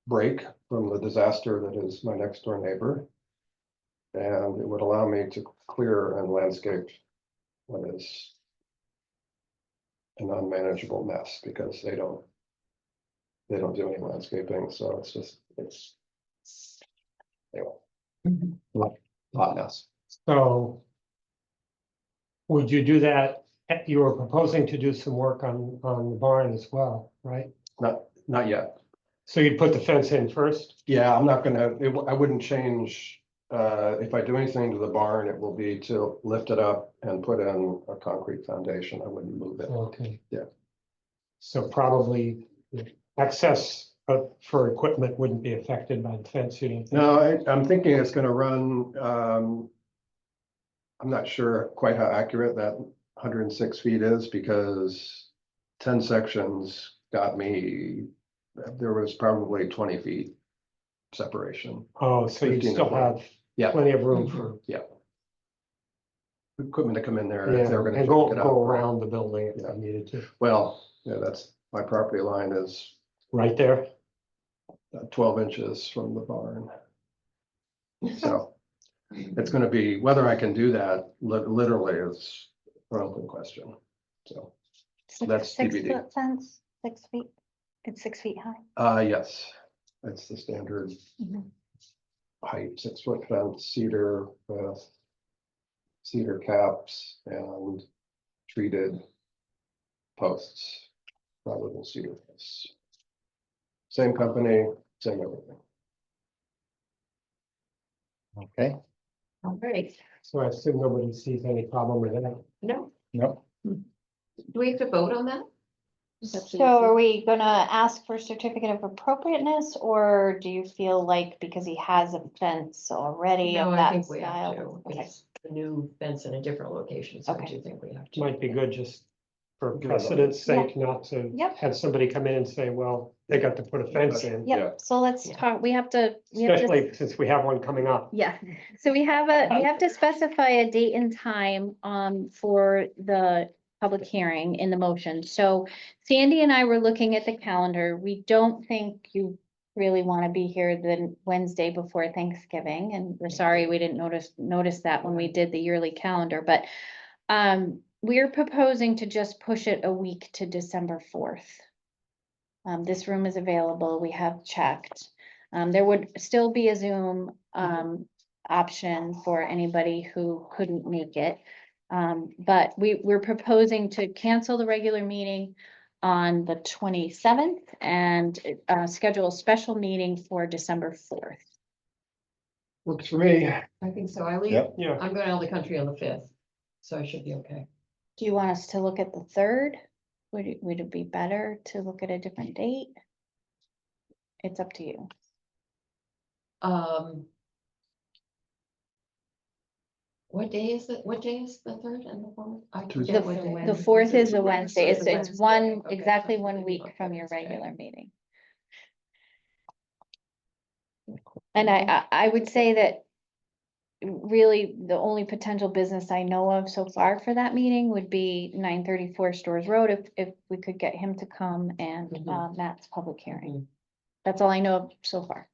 break from the disaster that is my next door neighbor. And it would allow me to clear and landscape what is an unmanageable mess, because they don't do any landscaping, so it's anyway, hot mess. So would you do that? You were proposing to do some work on the barn as well, right? Not yet. So you'd put the fence in first? Yeah, I'm not gonna, I wouldn't change, if I do anything to the barn, it will be to lift it up and put in a concrete foundation. I wouldn't move it. Okay. Yeah. So probably the access for equipment wouldn't be affected by the fence, you don't think? No, I'm thinking it's gonna run, I'm not sure quite how accurate that 106 feet is, because 10 sections got me, there was probably 20 feet separation. Oh, so you 15 still of them. have Yeah. plenty of room for, Equipment to come in there yeah, if they were gonna and check it go out. around the building if Yeah. you needed to, Well, yeah, that's, my property line is right there. 12 inches from the barn. So it's gonna be, whether I can do that literally is an open question. So, That's Six TBD. foot fence, 6 feet. It's 6 feet high. yes, that's the standard Mhm. height, 6-foot fence, cedar with cedar caps and treated posts rather than cedar posts. Same company, same everything. Okay, All right, So I assume nobody sees any problem with that. no, no, do we have to vote on that? So are we gonna ask for certificate of appropriateness, or do you feel like because he has a fence already No, of I that think we have style? to. Okay. It's a new fence in a different location, so I Okay. do think we have to. Might be good just for Give it a- precedent's sake, not to Yep. have somebody come in and say, well, they got to put a fence in. Yeah. Yep, so let's Yeah. talk, we have to. Especially since we have one coming up. Yeah, so we have to specify a date and time for the public hearing in the motion. So Sandy and I were looking at the calendar. We don't think you really want to be here the Wednesday before Thanksgiving, and we're sorry we didn't notice that when we did the yearly calendar, but we're proposing to just push it a week to December 4th. This room is available, we have checked. There would still be a Zoom option for anybody who couldn't make it. But we're proposing to cancel the regular meeting on the 27th and schedule a special meeting for December 4th. Works for me. I think so. I leave, Yep. Yeah, I'm going out of the country on the 5th, so I should be okay. Do you want us to look at the 3rd? Would it be better to look at a different date? It's up to you. What day is it? What day is the 3rd and the 4th? I Tuesday. forget what day. The 4th is a Wednesday. It's a It's Wednesday. one, Okay. exactly 1 week Okay, from your Wednesday. regular meeting. And I would say that really the only potential business I know of so far for that meeting would be 934 Stores Road, if we could get him to come, and Mhm. Matt's public hearing. Mhm. That's all I know of so far.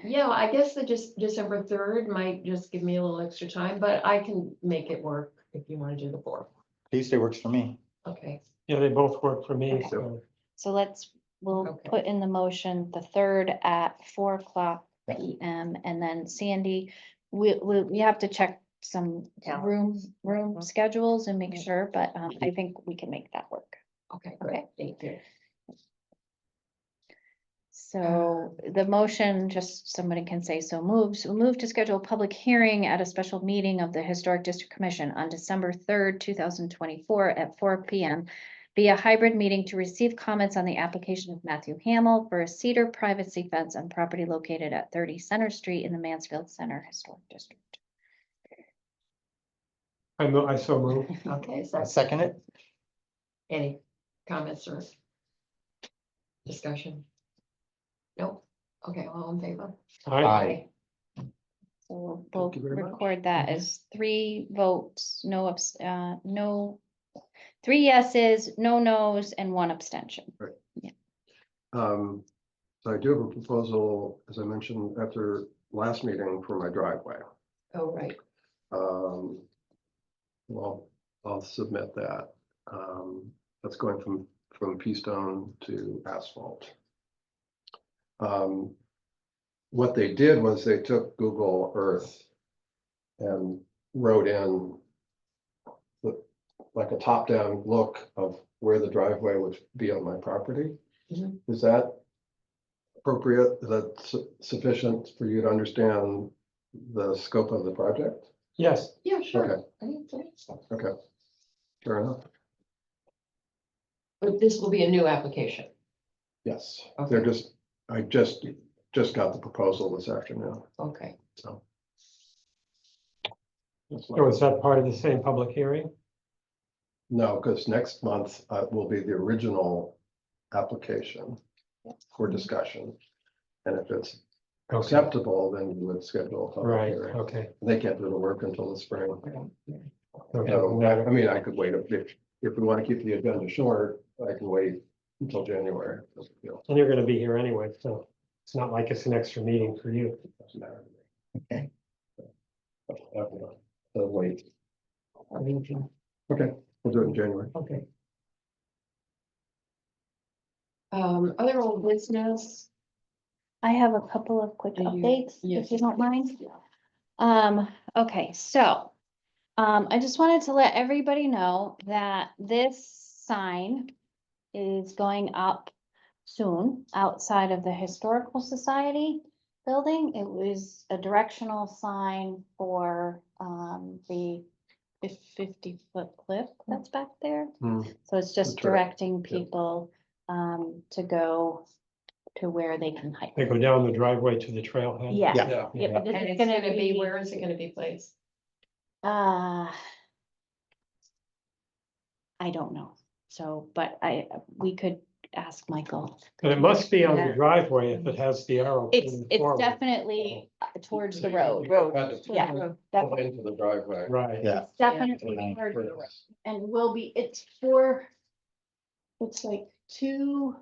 Yeah, I guess the December 3rd might just give me a little extra time, but I can make it work if you want to do the 4th. Tuesday works for me. Okay, Yeah, they both work for me, Okay. so. So we'll Okay. put in the motion the 3rd at 4:00 Yeah. PM, and then Sandy, we have to check some room schedules and make sure, but, I think we can make that work. okay, great, thank you. So the motion, just somebody can say so moves, move to schedule a public hearing at a special meeting of the Historic District Commission on December 3rd, 2024 at 4 PM. Be a hybrid meeting to receive comments on the application of Matthew Hamel for a cedar privacy fence on property located at 30 Center Street in the Mansfield Center Historic District. I so move. Okay, I so second it. any comments or discussion? Nope, okay, all in favor? Aye. So we'll Thank you very much. record that as 3 votes, no, 3 yeses, no nos, and 1 abstention. So I do have a proposal, as I mentioned after last meeting, for my driveway. Oh, right, Well, I'll submit that. That's going from pea stone to asphalt. What they did was they took Google Earth and wrote in like a top-down look of where the driveway would be on my property. Mhm. Is that appropriate? Is that sufficient for you to understand the scope of the project? Yes, yeah, sure. Okay. I think so. Okay, fair enough. But this will be a new application. Yes, Okay. they're I just got the proposal this afternoon, Okay, so. so is that part of the same public hearing? No, because next month will be the original application for discussion. And if it's Okay, acceptable, then you would schedule a public right, hearing. okay. They can't do the work until the spring. So it doesn't So, matter. I mean, I could wait if we want to keep the agenda short, I can wait until January. Doesn't feel- And you're gonna be here anyway, so it's not like it's an extra meeting for you. doesn't matter to me. Okay. So wait, okay. okay, we'll do it in January. Okay. Other old business, I have a couple of quick Do you- updates, if yes. you don't mind. Okay, so, I just wanted to let everybody know that this sign is going up soon outside of the Historical Society building. It was a directional sign for, the 50-foot cliff that's back there. Hmm. So it's just That's right. directing Yeah. people, to go to where they can hike. They go down the driveway to the trailhead. Yeah. Yeah. Yeah, but this and is it's gonna gonna be, be, where is it gonna be placed? I don't know. So, but we could ask Michael. But it must be on the Yeah. driveway if it has the arrow. It's pointing forward. definitely towards the road. Had to Yeah, pull definitely. into the driveway. Right. Yeah. It's definitely Yeah. towards the road. First. And it's like 2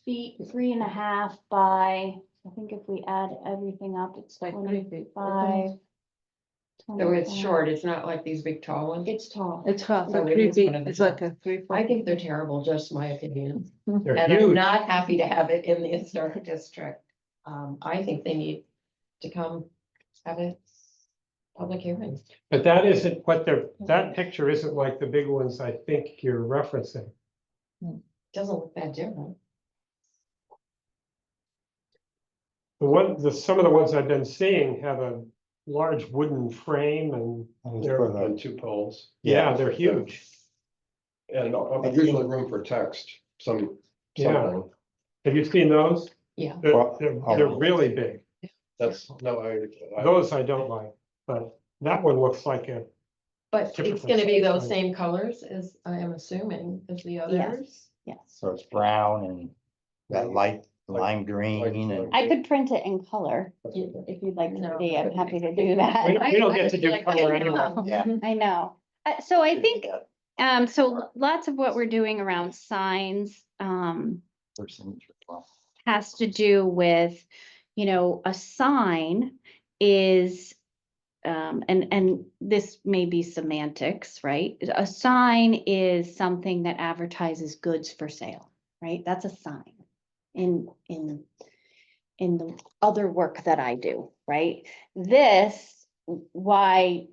feet, 3.5 by, I think if we add everything up, it's Like 3 feet. 25. So it's 25. short, it's not like these big tall ones? It's tall. It's half, So like it 3 is feet, one of the it's like a 3 foot. I think they're terrible, just my opinion, They're and I'm huge. not happy to have it in the historic district. I think they need to come have a public hearing. But that isn't what that picture isn't like the big ones I think you're referencing. Doesn't look that different. Some of the ones I've been seeing have a large wooden frame and they're, And 2 poles. yeah, they're huge. And usually room for text, something. Yeah. Have you seen those? Yeah. They're really big. That's, no, Those I don't like, but that one looks like a, But it's Typical gonna be those size. same colors as I am assuming as the others. Yes. So it's brown and that light lime green like- and. I could print it in color if you'd like to No. see. I'm happy to do we that. don't get to do Like, color I anyway. know. Yeah. I know. So I think, so lots of what we're doing around signs, has to do with, a sign is and this may be semantics, right? A sign is something that advertises goods for sale, right? That's a sign in the other work that I do, right? This, why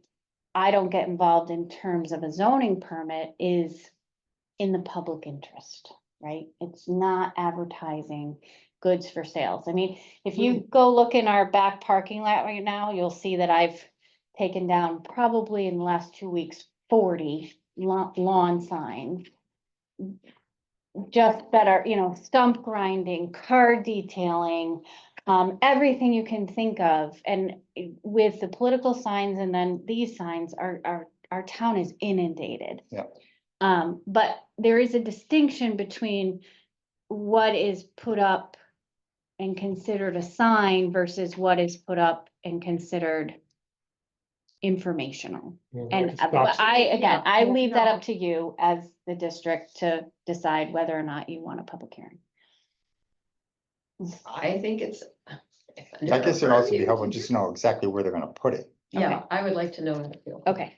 I don't get involved in terms of a zoning permit is in the public interest, right? It's not advertising goods for sales. I mean, if you go look in our back parking lot right now, you'll see that I've taken down probably in the last 2 weeks, 40 lawn signs. Just that are, stump grinding, car detailing, everything you can think of. And with the political signs and then these signs, our town is inundated. Yeah. But there is a distinction between what is put up and considered a sign versus what is put up and considered informational. And but I leave that up to you as the district to decide whether or not you want a public hearing. I think it's. I guess it'd also be helpful just to know exactly where they're gonna put it, Yeah, Okay. I would like to know how to feel. Okay,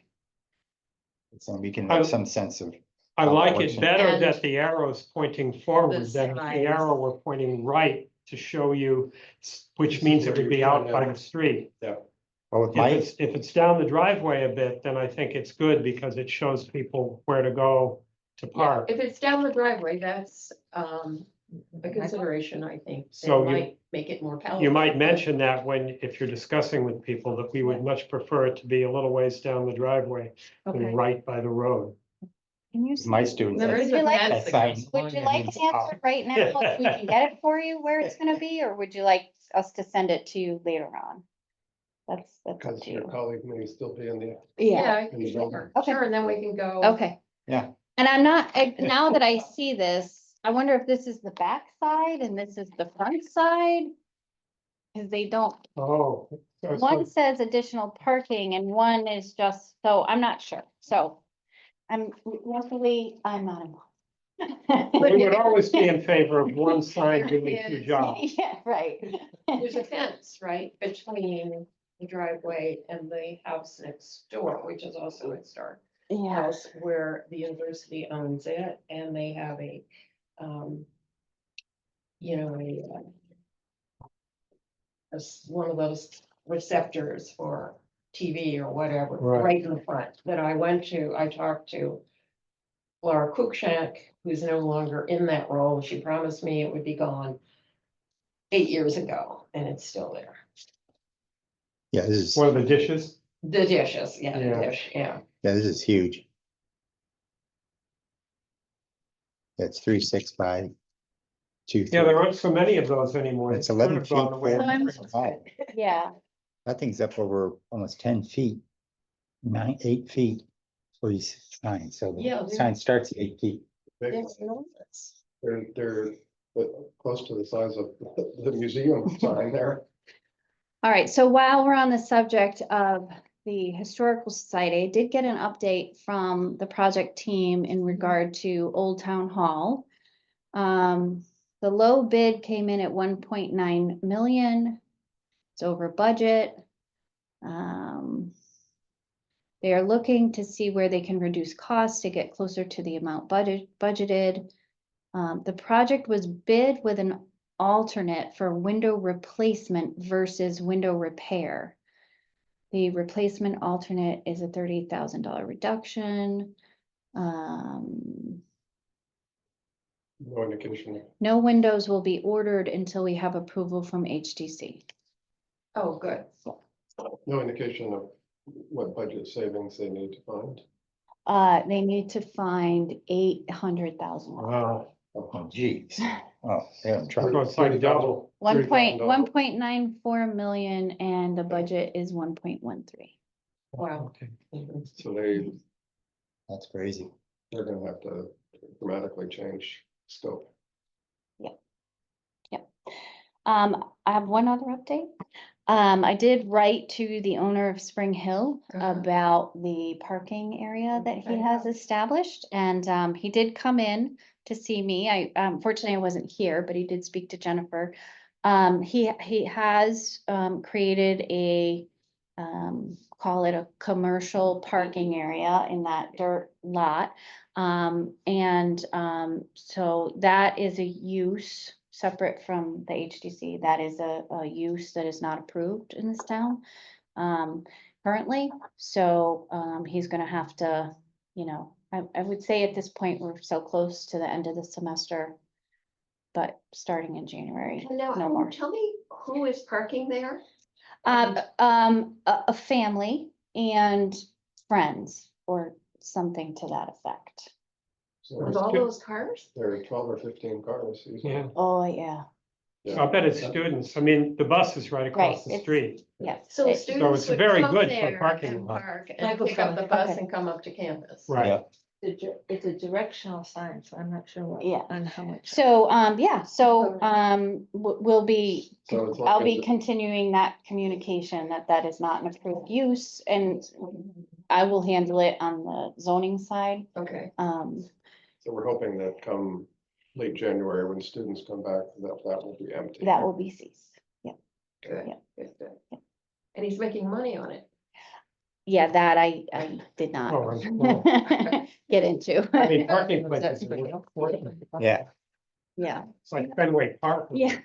so we can have some sense of. I like it Operation. better And that the arrow's pointing forward the than if the size. arrow were pointing right to show you, which means it would be out by the street. Well, with If my, it's down the driveway a bit, then I think it's good because it shows people where to go to Yeah, park. if it's down the driveway, that's a consideration, I think. So It you- might make it more palatable. You might but- mention that if you're discussing with people, that we would much prefer it to be a little ways down the driveway okay. than right by the road. Can you, my students. There is Would you a like- fence that That's goes fine. would you along like it. an answer right now? If we can get it for you where it's gonna be, or would you like us to send it to you later on? That's up Because to your you. colleague may still be in the. Yeah, In the sure, Okay. sure, and then we can go. Okay. Yeah. And now that I see this, I wonder if this is the back side and this is the front side? Cause they don't, Oh. so- one says additional parking and one is just, so I'm not sure, so. Luckily, I'm not involved. We would always be in favor of one sign doing two Yes. jobs. Yeah, right. There's a fence, right, between the driveway and the house next door, which is also a historic Yeah, house where the university owns it, and they have a, one of those receptors for TV or whatever, Right. right in the front, that I talked to Laura Cruikshank, who's no longer in that role. She promised me it would be gone 8 years ago, and it's still there. Yeah, this is, One of the dishes. The dishes, yeah, Yeah. the dish, yeah. yeah, this is huge. It's 3.6 by 2. Yeah, there aren't so many of those anymore. It's They've 11 sort of gone feet, away. 4 I'm- meters high. yeah, That thing's up over almost 10 feet. 8 feet for these signs, so Yeah, the they're- sign starts at 8 feet. It's enormous. They're close to the size of the museum sign there. all right, so while we're on the subject of the Historical Society, I did get an update from the project team in regard to Old Town Hall. The low bid came in at 1.9 million. It's over budget. They are looking to see where they can reduce costs to get closer to the amount budgeted. The project was bid with an alternate for window replacement versus window repair. The replacement alternate is a $38,000 reduction. No indication. No windows will be ordered until we have approval from HDC. Oh, good. No indication of what budget savings they need to find. They need to find $800,000. Wow. Oh, geez. Oh, they're in So trouble. it's like double. $1.94 million and the budget is 1.13. Wow. Okay. So That's crazy. they're gonna have to dramatically change scope. I have one other update. I did write to the owner of Spring Hill Uh-huh. about the parking area that he has established, and he did come in to see me. Unfortunately, I wasn't here, but he did speak to Jennifer. He has created a call it a commercial parking area in that dirt lot. So that is a use separate from the HDC. That is a use that is not approved in this town currently. So he's gonna have to, you know, I would say at this point, we're so close to the end of the semester. But starting in January, And now, no more. tell me who is parking there? A family and friends or something to that effect. So With all those cars? there are 12 or 15 cars. Yeah, Oh, yeah, so I bet it's students. I mean, the bus is right across Right, the it's- street. yeah. So It- students it's would very come good for there parking and lot. park and Michael's pick up the gonna- bus okay. and come up to campus. Right. Yeah. It's a directional sign, so I'm not sure what. Yeah. On how much. So, we'll be, So it's I'll be like- continuing that communication that is not an approved use and I will handle it on the zoning side. Okay. So we're hoping that come late January, when students come back, that will be empty. That will be ceased. Good, Yeah. good. And he's making money on it. Yeah, that I did not Oh, I'm sure. get into. I mean, parking places are important. Yeah, Yeah. It's like Fenway Park. Yeah.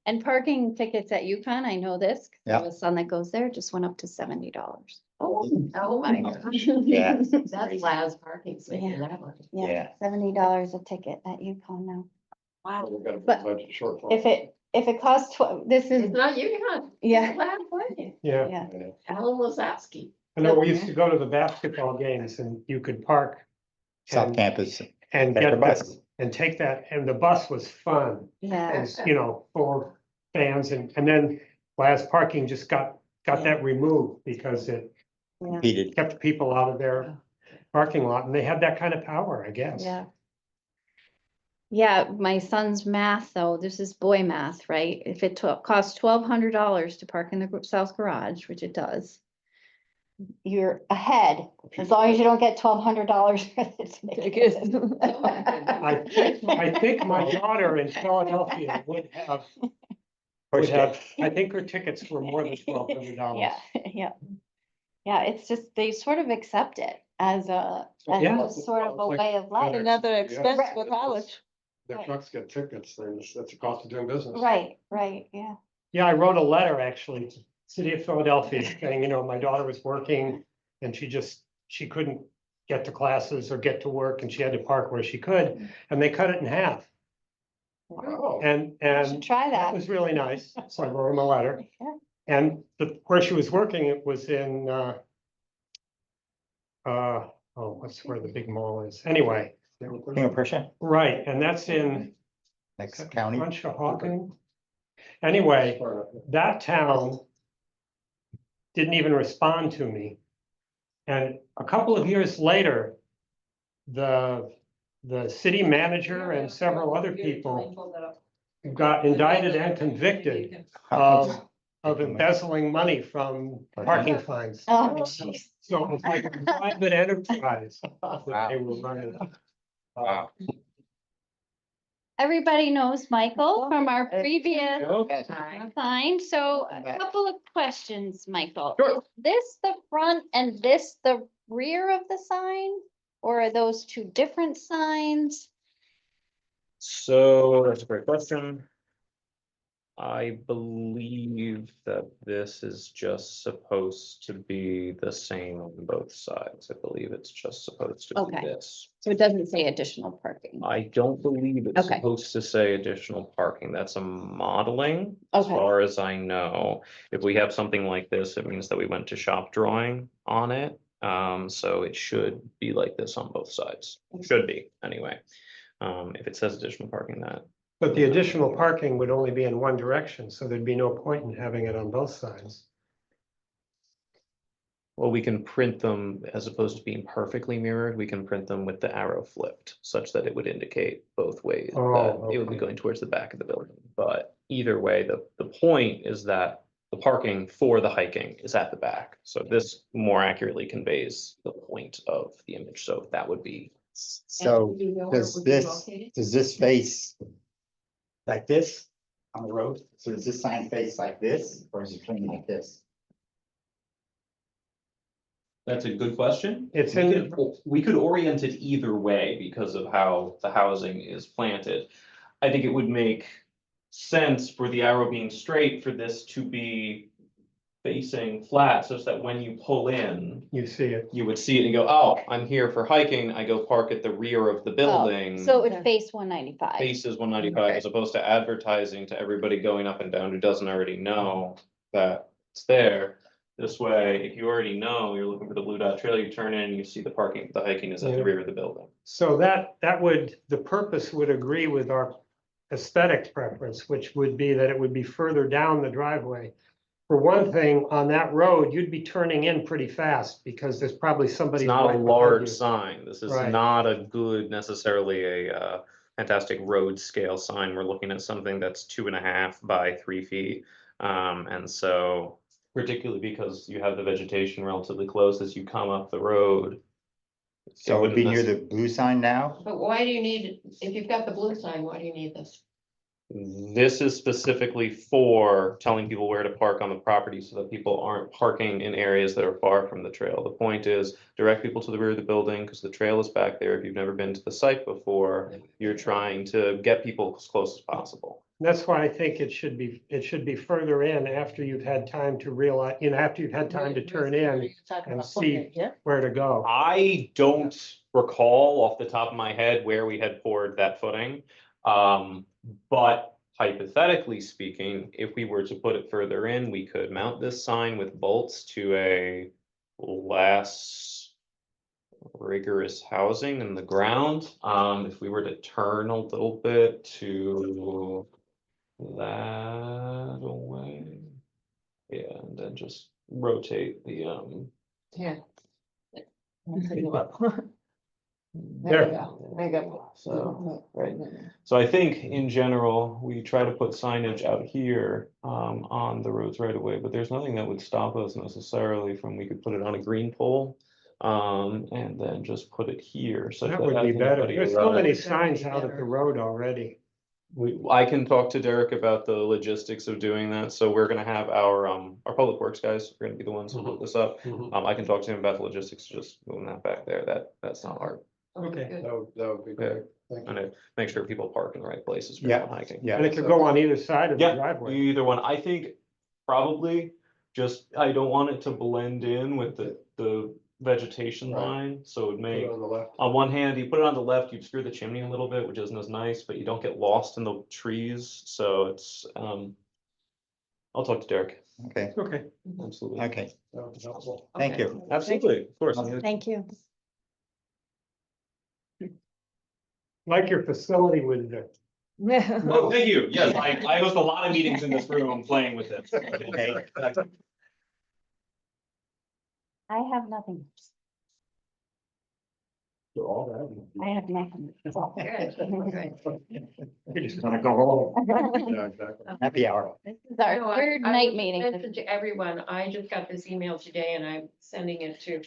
And parking tickets at UConn, I know this, 'cause I have a son that goes there, just went up to $70. Oh, my gosh. Yeah. That's Laz parking, making Yeah. that money. Yeah, $70 a ticket at UConn now. So We've got a But budget shortfall. If it costs this It's is, not UConn. yeah, Laz parking. Yeah, yeah, I know. Alan Lazowski. I know, we used to go to the basketball games and you could park South And- Campus. and Take the get bus. this, and take that, and the bus was fun. yeah, As, you know, for fans and then last parking just got that removed because it yeah, Heated. kept people out of their parking lot and they had that kind of power, I guess. yeah. Yeah, my son's math, though, this is boy math, right? If it costs $1,200 to park in the south garage, which it does, you're ahead, as long as you don't get $1,200 for the tickets. I think my daughter in Philadelphia would have, I think her tickets were more than $1,200. Yeah, yeah. Yeah, it's just, they sort of accept it as Yeah. a sort of a way of life. Another expense for college. Their trucks get tickets, that's the cost of doing business. Right, yeah. Yeah, I wrote a letter actually to City of Philadelphia saying, you know, my daughter was working and she couldn't get to classes or get to work and she had to park where she could, and they cut it in half. Wow. And You should try that that. was really nice. So I wrote him a letter. Yeah. And where she was working, it was in what's where the big mall is? Anyway, King of Prussia, right, and that's in next county. Conshohocken. Anyway, that town didn't even respond to me. And a couple of years later, the city manager and several other people got indicted and convicted of embezzling money from parking fines. Oh, jeez. So it was like a private enterprise that they were running. Wow. Everybody knows Michael from our previous Hi. sign, so a couple of questions, Michael. Sure. Is this the front and this the rear of the sign? Or are those two different signs? So that's a great question. I believe that this is just supposed to be the same on both sides. I believe it's just supposed to be Okay. this. So it doesn't say additional parking. I don't believe it's Okay. supposed to say additional parking. That's a modeling, as Okay. far as I know. If we have something like this, it means that we went to shop drawing on it. So it should be like this on both sides. Should be, anyway. If it says additional parking, that But the additional parking would only be in one direction, so there'd be no point in having it on both sides. well, we can print them as opposed to being perfectly mirrored. We can print them with the arrow flipped such that it would indicate both ways. Oh, That it would be okay. going towards the back of the building. But either way, the point is that the parking for the hiking is at the back. So this more accurately conveys the point of the image. So that would be, So And do you know where it does would be this, located? does this face like this on the road? So does this sign face like this or is it plain like this? That's a good question. It's We in- we could orient it either way because of how the housing is planted. I think it would make sense for the arrow being straight for this to be facing flat such that when you pull in, You see it. you would see it and go, oh, I'm here for hiking. I go park at the rear of the building. So it would face 195. Faces 195 as opposed to advertising to everybody going up and down who doesn't already know that it's there. This way, if you already know you're looking for the Blue Dot Trail, you turn in, you see the parking, the hiking is at the Yeah. rear of the building. So that would, the purpose would agree with our aesthetic preference, which would be that it would be further down the driveway. For one thing, on that road, you'd be turning in pretty fast because there's probably somebody. It's not a right behind large you. sign. This is Right. not a good, necessarily a fantastic road scale sign. We're looking at something that's 2.5 by 3 feet. And so particularly because you have the vegetation relatively close as you come up the road. So it would be wouldn't near the blue sign now? But why do you need, if you've got the blue sign, why do you need this? This is specifically for telling people where to park on the property so that people aren't parking in areas that are far from the trail. The point is direct people to the rear of the building because the trail is back there. If you've never been to the site before, you're trying to get people as close as possible. That's why I think it should be further in after you've had time to realize, after you've had time to turn in and see Yeah. where to go. I don't recall off the top of my head where we had poured that footing. But hypothetically speaking, if we were to put it further in, we could mount this sign with bolts to a less rigorous housing in the ground. If we were to turn a little bit to that away. Yeah, and then just rotate the, Here. I'll take you up. There. you go. There you go. So, right. So I think in general, we try to put signage out here on the roads right away, but there's nothing that would stop us necessarily from, we could put it on a green pole. And then just put it here. So That would be better. There's so many signs out at the road already. I can talk to Derek about the logistics of doing that. So we're gonna have our public works guys, are gonna be the ones who put this up. I can talk to him about the logistics, just moving that back there. That's not hard. Okay. That would be great. Thank you. And to make sure people park in the right places for Yeah, hiking. yeah. And it could go on either side of the Yeah, driveway. either one. I think probably just, I don't want it to blend in with the vegetation Right. line, so it would Put make, it on the left. on one hand, you put it on the left, you obscure the chimney a little bit, which isn't as nice, but you don't get lost in the trees, so it's, I'll talk to Derek, Okay, Okay. absolutely. okay, That would be helpful. thank you. Absolutely, of course. Thank you. Like your facility with the. Oh, thank you. Yes, I host a lot of meetings in this room playing with this. Okay. I have nothing. So all I have nothing. You're just gonna go home. that. Yeah, exactly. Happy hour. This is our No, third I night will meeting. mention to everyone, I just got this email today and I'm sending it to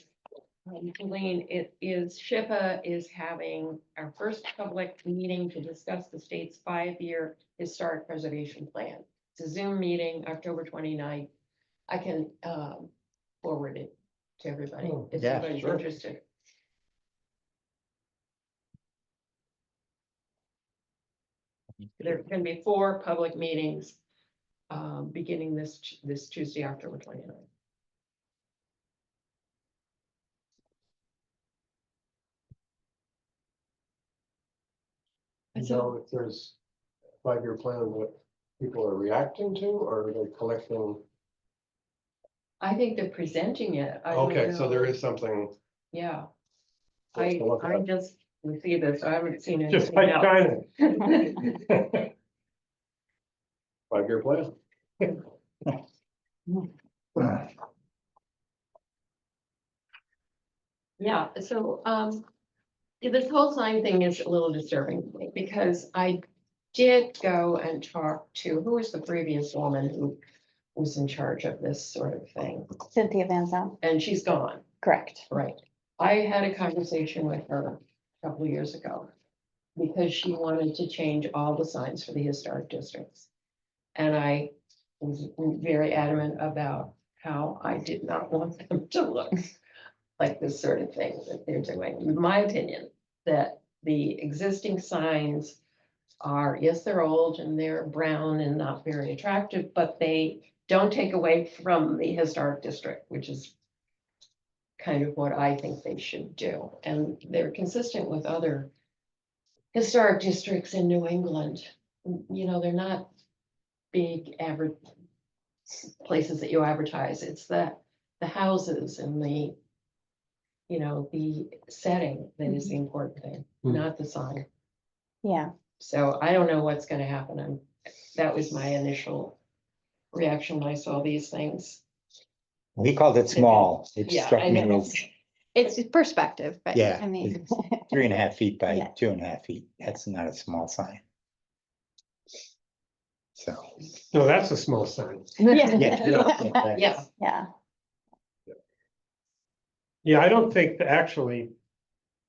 Colleen. It is, SHPA is having our first public meeting to discuss the state's 5-year historic preservation plan. It's a Zoom meeting, October 29th. I can forward it to everybody Oh, if yeah, anybody's sure. interested. There can be 4 public meetings beginning this Tuesday, October 29th. So if there's a 5-year plan, what people are reacting to, or are they collecting? I think they're presenting it. I don't Okay, so there know. is something. Yeah. Let's I look at it. just received this. I haven't seen it. Just like China. 5-year plan. Yeah, so, yeah, this whole sign thing is a little disturbing to me because I did go and talk to, who was the previous woman who was in charge of this sort of thing? Cynthia Van Zandt, And she's gone, correct. right? I had a conversation with her a couple of years ago because she wanted to change all the signs for the historic districts. And I was very adamant about how I did not want them to look. like this sort of thing that they're doing, in my opinion, that the existing signs are, yes, they're old and they're brown and not very attractive, but they don't take away from the historic district, which is kind of what I think they should do. And they're consistent with other historic districts in New England. You know, they're not big average places that you advertise. It's the houses and the, you know, the setting that is the important thing, Mhm. not the sign. Yeah, So I don't know what's gonna happen. That was my initial reaction when I saw these things. We called it small. It Yeah, struck I me know. as, it's perspective, but yeah, I mean. 3.5 feet by Yeah. 2.5 feet. That's not a small sign. So. No, that's a small sign. Yeah. Yeah, Yeah, Yeah, I don't think that actually,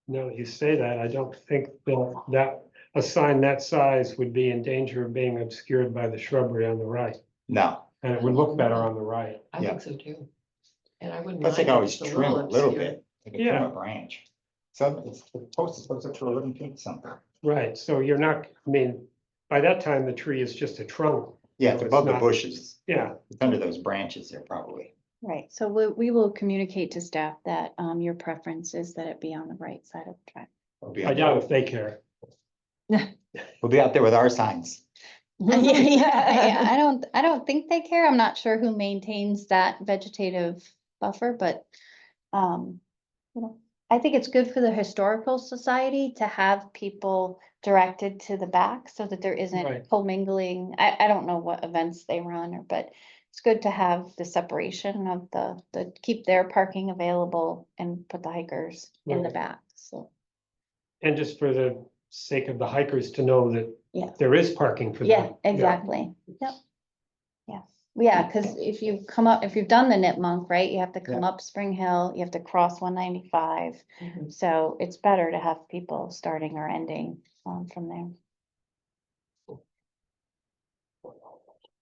now that you say that, I don't think that a sign that size would be in danger of being obscured by the shrubbery on the right. No, And it would look better on the right. I Yeah. think so too. And I wouldn't. plus they mind can if always it's a trim a little obscure. bit. They can trim Yeah. a branch. So it's, the post is supposed to 11 feet something. Right, so you're not, I mean, by that time, the tree is just a trunk. Yeah, So it's it's above the not- bushes. Yeah, It's under those branches there probably. right. So we will communicate to staff that your preference is that it be on the right side of the track. We'll be I out doubt there- if they care. We'll be out there with our signs. Yeah, I don't think they care. I'm not sure who maintains that vegetative buffer, but you know, I think it's good for the historical society to have people directed to the back so that there Right. isn't commingling. I don't know what events they run or, but it's good to have the separation of the keep their parking available and put the hikers in the Right. back, so. And just for the sake of the hikers to know that Yeah. there is parking for them. Yeah, exactly. Yep. Yeah, yeah, because if you come up, if you've done the Nipmunk, right, you have to come up Spring Hill, you have to cross 195. Mhm. So it's better to have people starting or ending from there.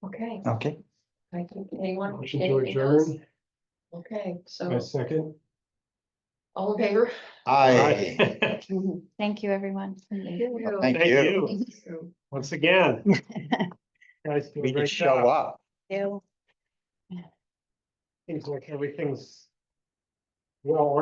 Okay, Okay. I think anyone. Motion to anything else? adjourn, Okay, a so second. all in favor? Aye. Thank you, everyone. Thank Thank you. you. Once again. Guys do a We can great show job. up. You. Seems like everything's well organized.